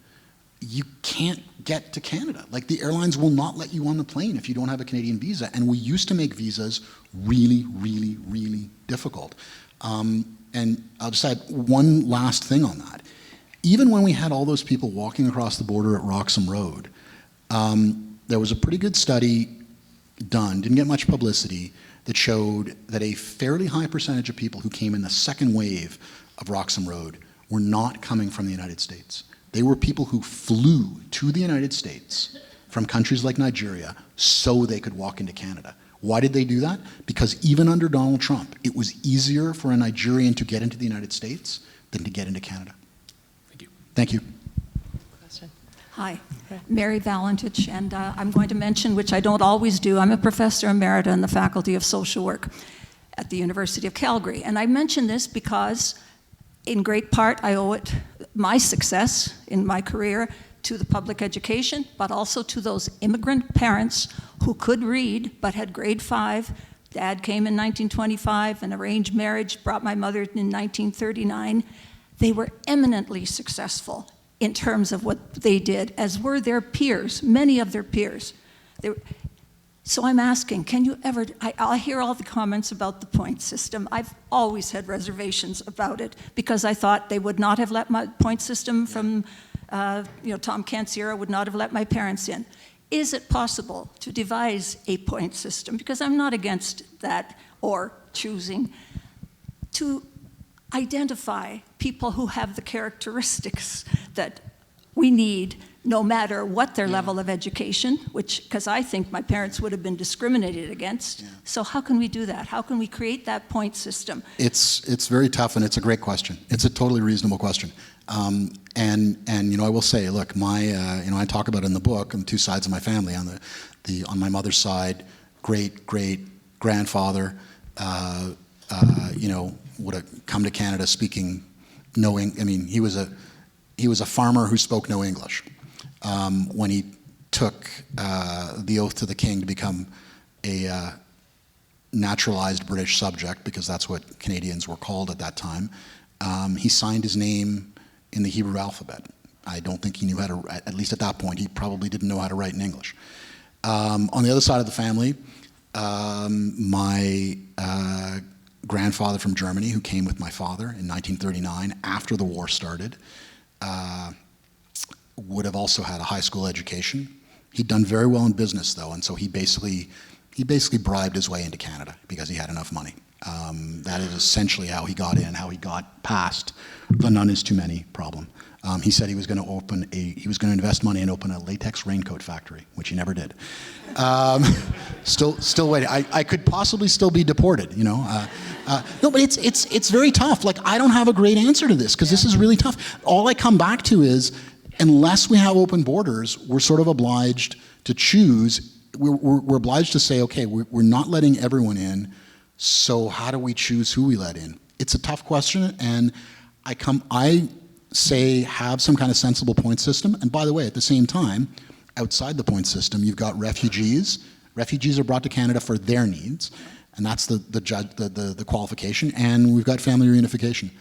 you can't get to Canada. Like, the airlines will not let you on the plane if you don't have a Canadian visa. And we used to make visas really, really, really difficult. And I'll just add one last thing on that. Even when we had all those people walking across the border at Roxham Road, there was a pretty good study done, didn't get much publicity, that showed that a fairly high percentage of people who came in the second wave of Roxham Road were not coming from the United States. They were people who flew to the United States from countries like Nigeria so they could walk into Canada. Why did they do that? Because even under Donald Trump, it was easier for a Nigerian to get into the United States than to get into Canada. Thank you. Thank you. Question. Hi, Mary Valentich, and I'm going to mention, which I don't always do, I'm a professor emerita in the Faculty of Social Work at the University of Calgary. And I mention this because, in great part, I owe it, my success in my career, to the public education, but also to those immigrant parents who could read but had grade 5. Dad came in 1925, an arranged marriage brought my mother in 1939. They were eminently successful in terms of what they did, as were their peers, many of their peers. So I'm asking, can you ever, I hear all the comments about the point system. I've always had reservations about it because I thought they would not have let my point system from, Tom Kent's era would not have let my parents in. Is it possible to devise a point system, because I'm not against that, or choosing, to identify people who have the characteristics that we need, no matter what their level of education, because I think my parents would have been discriminated against. Yeah. So how can we do that? How can we create that point system? It's very tough, and it's a great question. It's a totally reasonable question. And I will say, look, I talk about it in the book on the two sides of my family. On my mother's side, great-grandfather, would have come to Canada speaking he was a farmer who spoke no English. When he took the oath to the king to become a naturalized British subject, because that's what Canadians were called at that time, he signed his name in the Hebrew alphabet. I don't think he knew how to, at least at that point, he probably didn't know how to write in English. On the other side of the family, my grandfather from Germany who came with my father in 1939 after the war started, would have also had a high school education. He'd done very well in business, though, and so he basically bribed his way into Canada because he had enough money. That is essentially how he got in, how he got past the none is too many problem. He said he was going to invest money and open a latex raincoat factory, which he never did. Still waiting. I could possibly still be deported, you know. No, but it's very tough. Like, I don't have a great answer to this because this is really tough. All I come back to is, unless we have open borders, we're sort of obliged to choose. We're obliged to say, okay, we're not letting everyone in, so how do we choose who we let in? It's a tough question, and I say have some kind of sensible point system. And by the way, at the same time, outside the point system, you've got refugees. Refugees are brought to Canada for their needs, and that's the qualification. And we've got family reunification.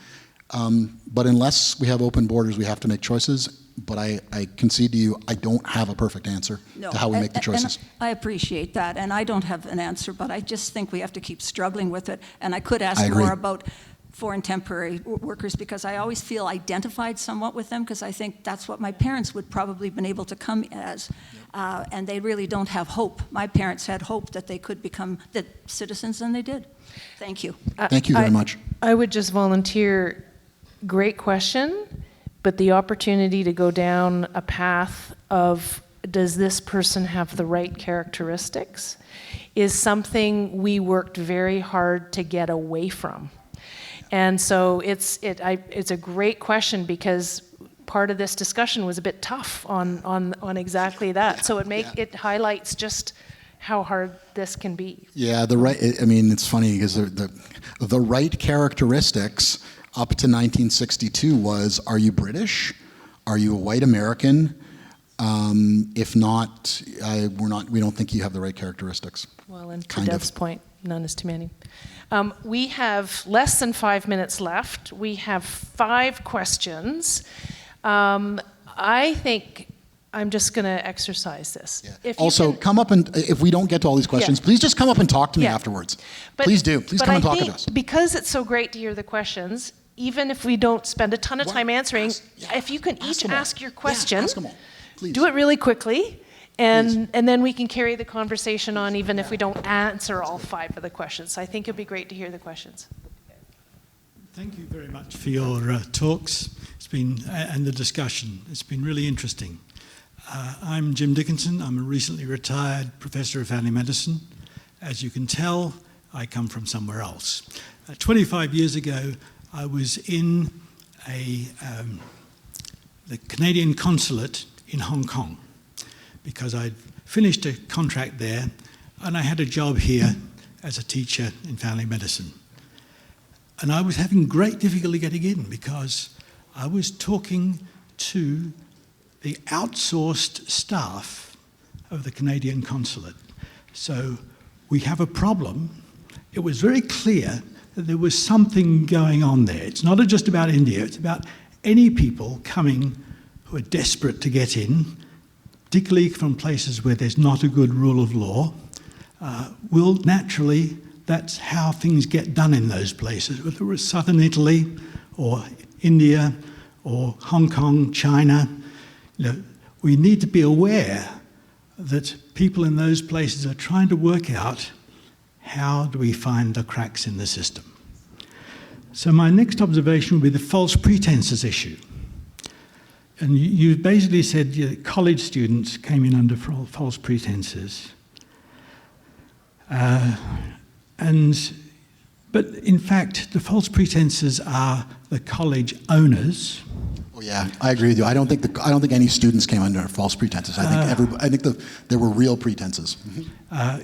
But unless we have open borders, we have to make choices. But I concede to you, I don't have a perfect answer to how we make the choices. And I appreciate that, and I don't have an answer, but I just think we have to keep struggling with it. And I could ask more about foreign temporary workers, because I always feel identified somewhat with them, because I think that's what my parents would probably been able to come as, and they really don't have hope. My parents had hope that they could become citizens, and they did. Thank you. Thank you very much. I would just volunteer, great question, but the opportunity to go down a path of, does this person have the right characteristics, is something we worked very hard to get away from. And so it's a great question, because part of this discussion was a bit tough on exactly that. So it highlights just how hard this can be. Yeah, it's funny because the right characteristics up to 1962 was, are you British? Are you a white American? If not, we don't think you have the right characteristics. Well, and to Dev's point, none is too many. We have less than 5 minutes left. We have 5 questions. I think I'm just going to exercise this. Yeah. Also, come up and, if we don't get to all these questions, please just come up and talk to me afterwards. Please do. Please come and talk to us. Because it's so great to hear the questions, even if we don't spend a ton of time answering, if you can each ask your question, ask them all. Please. Do it really quickly. And then we can carry the conversation on even if we don't answer all 5 of the questions. I think it'd be great to hear the questions. Thank you very much for your talks. It's been and the discussion. It's been really interesting. I'm Jim Dickinson. I'm a recently retired professor of family medicine. As you can tell, I come from somewhere else. 25 years ago, I was in the Canadian consulate in Hong Kong, because I'd finished a contract there and I had a job here as a teacher in family medicine. And I was having great difficulty getting in, because I was talking to the outsourced staff of the Canadian consulate. So we have a problem. It was very clear that there was something going on there. It's not just about India, it's about any people coming who are desperate to get in, particularly from places where there's not a good rule of law, will naturally, that's how things get done in those places, whether it was southern Italy or India or Hong Kong, China. We need to be aware that people in those places are trying to work out, how do we find the cracks in the system? So my next observation would be the false pretenses issue. And you basically said college students came in under false pretenses. But in fact, the false pretenses are the college owners. Oh yeah, I agree with you. I don't think any students came under false pretenses. I think there were real pretenses.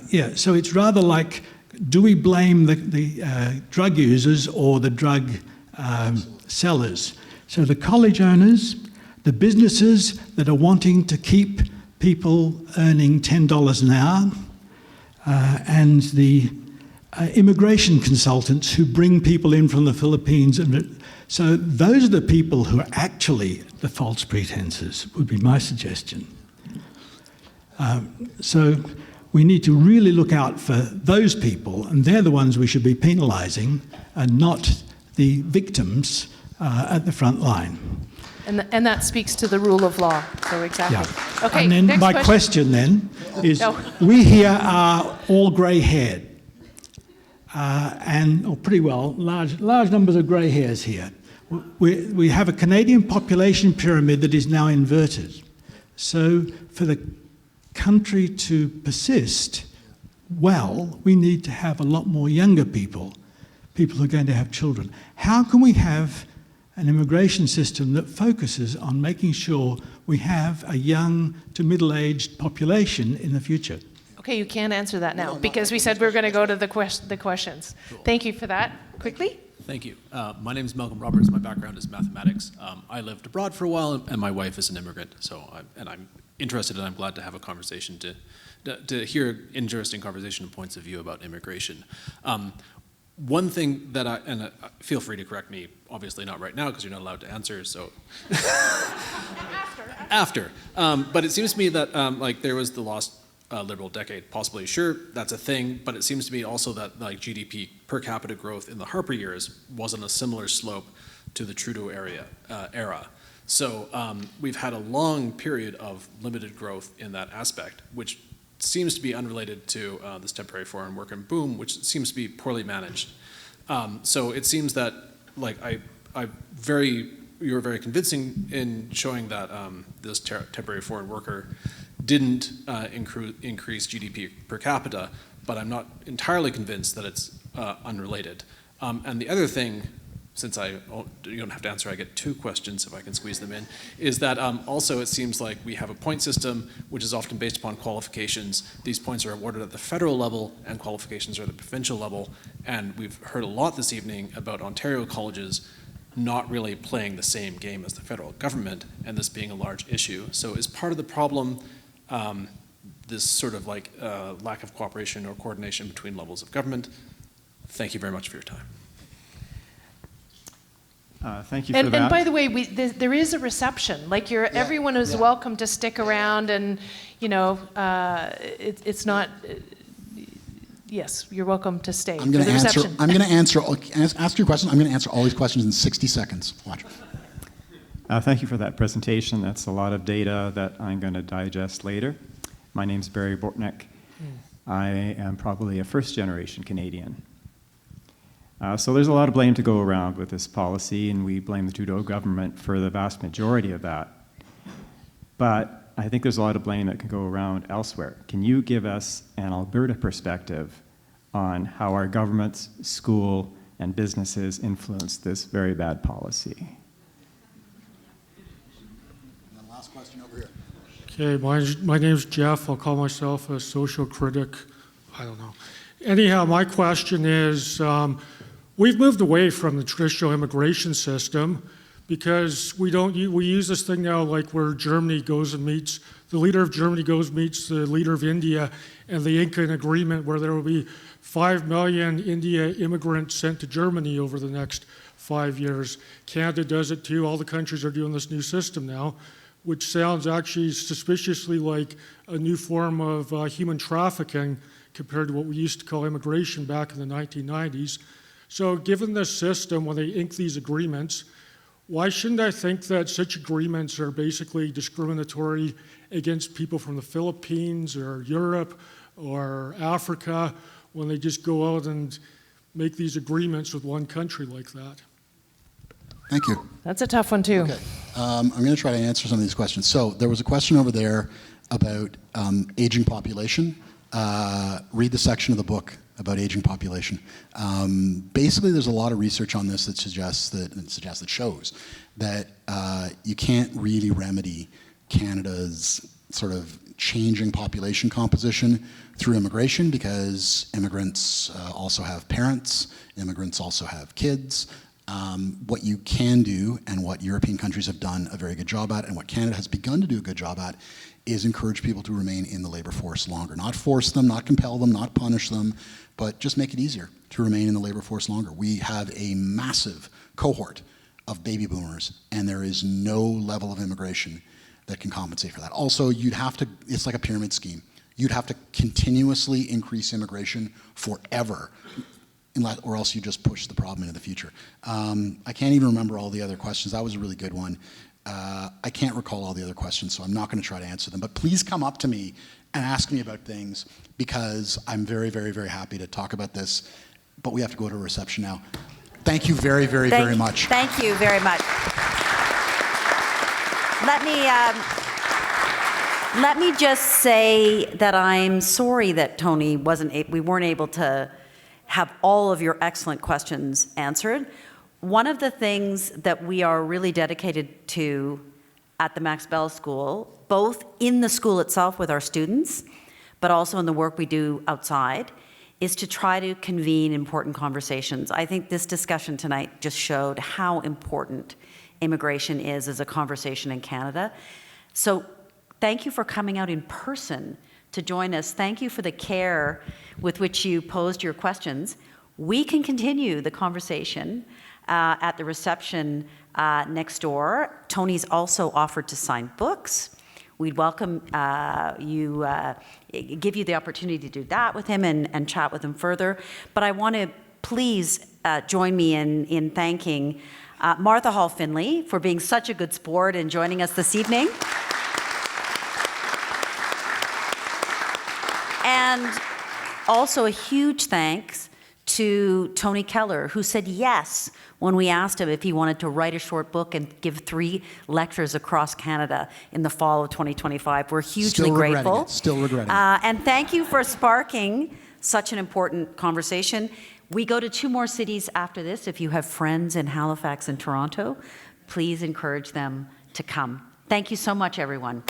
Yeah, so it's rather like, do we blame the drug users or the drug sellers? So the college owners, the businesses that are wanting to keep people earning $10 an hour, and the immigration consultants who bring people in from the Philippines. So those are the people who are actually the false pretenses, would be my suggestion. So we need to really look out for those people, and they're the ones we should be penalising, and not the victims at the front line. And that speaks to the rule of law. So exactly. Yeah. Okay. And then next my question then is, No. we here are all grey-haired, or pretty well, large numbers of grey hairs here. We have a Canadian population pyramid that is now inverted. So for the country to persist well, we need to have a lot more younger people who are going to have children. How can we have an immigration system that focuses on making sure we have a young to middle-aged population in the future? Okay, you can't answer that now because we said we were going to go to the questions. Cool. Thank you for that. Quickly. Thank you. My name is Malcolm Roberts. My background is mathematics. I lived abroad for a while, and my wife is an immigrant. So, I'm interested, and I'm glad to have a conversation to hear interesting conversation and points of view about immigration. One thing that feel free to correct me, obviously not right now because you're not allowed to answer. So after. But it seems to me that like there was the lost liberal decade, possibly. Sure, that's a thing, but it seems to me also that like GDP per capita growth in the Harper years was on a similar slope to the Trudeau era. So we've had a long period of limited growth in that aspect, which seems to be unrelated to this temporary foreign worker boom, which seems to be poorly managed. So it seems that like you were very convincing in showing that this temporary foreign worker didn't increase GDP per capita, but I'm not entirely convinced that it's unrelated. And the other thing, since you don't have to answer, I get two questions if I can squeeze them in, is that also it seems like we have a point system which is often based upon qualifications. These points are awarded at the federal level and qualifications are at the provincial level. And we've heard a lot this evening about Ontario colleges not really playing the same game as the federal government, and this being a large issue. So is part of the problem this sort of like lack of cooperation or coordination between levels of government? Thank you very much for your time. Thank you for that. And by the way, there is a reception. Like everyone is welcome to stick around, and you know, it's not. Yes, you're welcome to stay. I'm going to answer. Ask your question. I'm going to answer all these questions in 60 seconds. Watch. Thank you for that presentation. That's a lot of data that I'm going to digest later. My name's Barry Bortnick. I am probably a first-generation Canadian. So there's a lot of blame to go around with this policy, and we blame the Trudeau government for the vast majority of that. But I think there's a lot of blame that can go around elsewhere. Can you give us an Alberta perspective on how our governments, school, and businesses influence this very bad policy? And then last question over here. Okay, my name's Jeff. I'll call myself a social critic. I don't know. Anyhow, my question is, we've moved away from the traditional immigration system because we use this thing now like where Germany goes and meets, the leader of Germany goes meets the leader of India, and they ink an agreement where there will be 5 million India immigrants sent to Germany over the next 5 years. Canada does it too. All the countries are doing this new system now, which sounds actually suspiciously like a new form of human trafficking compared to what we used to call immigration back in the 1990s. So given this system, when they ink these agreements, why shouldn't I think that such agreements are basically discriminatory against people from the Philippines or Europe or Africa when they just go out and make these agreements with one country like that? Thank you. That's a tough one too. Okay. I'm going to try to answer some of these questions. So there was a question over there about aging population. Read the section of the book about aging population. Basically, there's a lot of research on this that shows that you can't really remedy Canada's sort of changing population composition through immigration because immigrants also have parents, immigrants also have kids. What you can do and what European countries have done a very good job at and what Canada has begun to do a good job at is encourage people to remain in the labor force longer. Not force them, not compel them, not punish them, but just make it easier to remain in the labor force longer. We have a massive cohort of baby boomers, and there is no level of immigration that can compensate for that. Also, it's like a pyramid scheme. You'd have to continuously increase immigration forever, or else you just push the problem into the future. I can't even remember all the other questions. That was a really good one. I can't recall all the other questions, so I'm not going to try to answer them. But please come up to me and ask me about things, because I'm very, very, very happy to talk about this. But we have to go to a reception now. Thank you very, very, very much. Thank you very much. Let me just say that I'm sorry that Tony we weren't able to have all of your excellent questions answered. One of the things that we are really dedicated to at the Max Bell School, both in the school itself with our students, but also in the work we do outside, is to try to convene important conversations. I think this discussion tonight just showed how important immigration is as a conversation in Canada. So thank you for coming out in person to join us. Thank you for the care with which you posed your questions. We can continue the conversation at the reception next door. Tony's also offered to sign books. We'd welcome give you the opportunity to do that with him and chat with him further. But I want to please join me in thanking Martha Hall Findlay for being such a good sport and joining us this evening. And also a huge thanks to Tony Keller, who said yes when we asked him if he wanted to write a short book and give 3 lectures across Canada in the fall of 2025. We're hugely grateful. Still regretting it. And thank you for sparking such an important conversation. We go to 2 more cities after this. If you have friends in Halifax and Toronto, please encourage them to come. Thank you so much, everyone.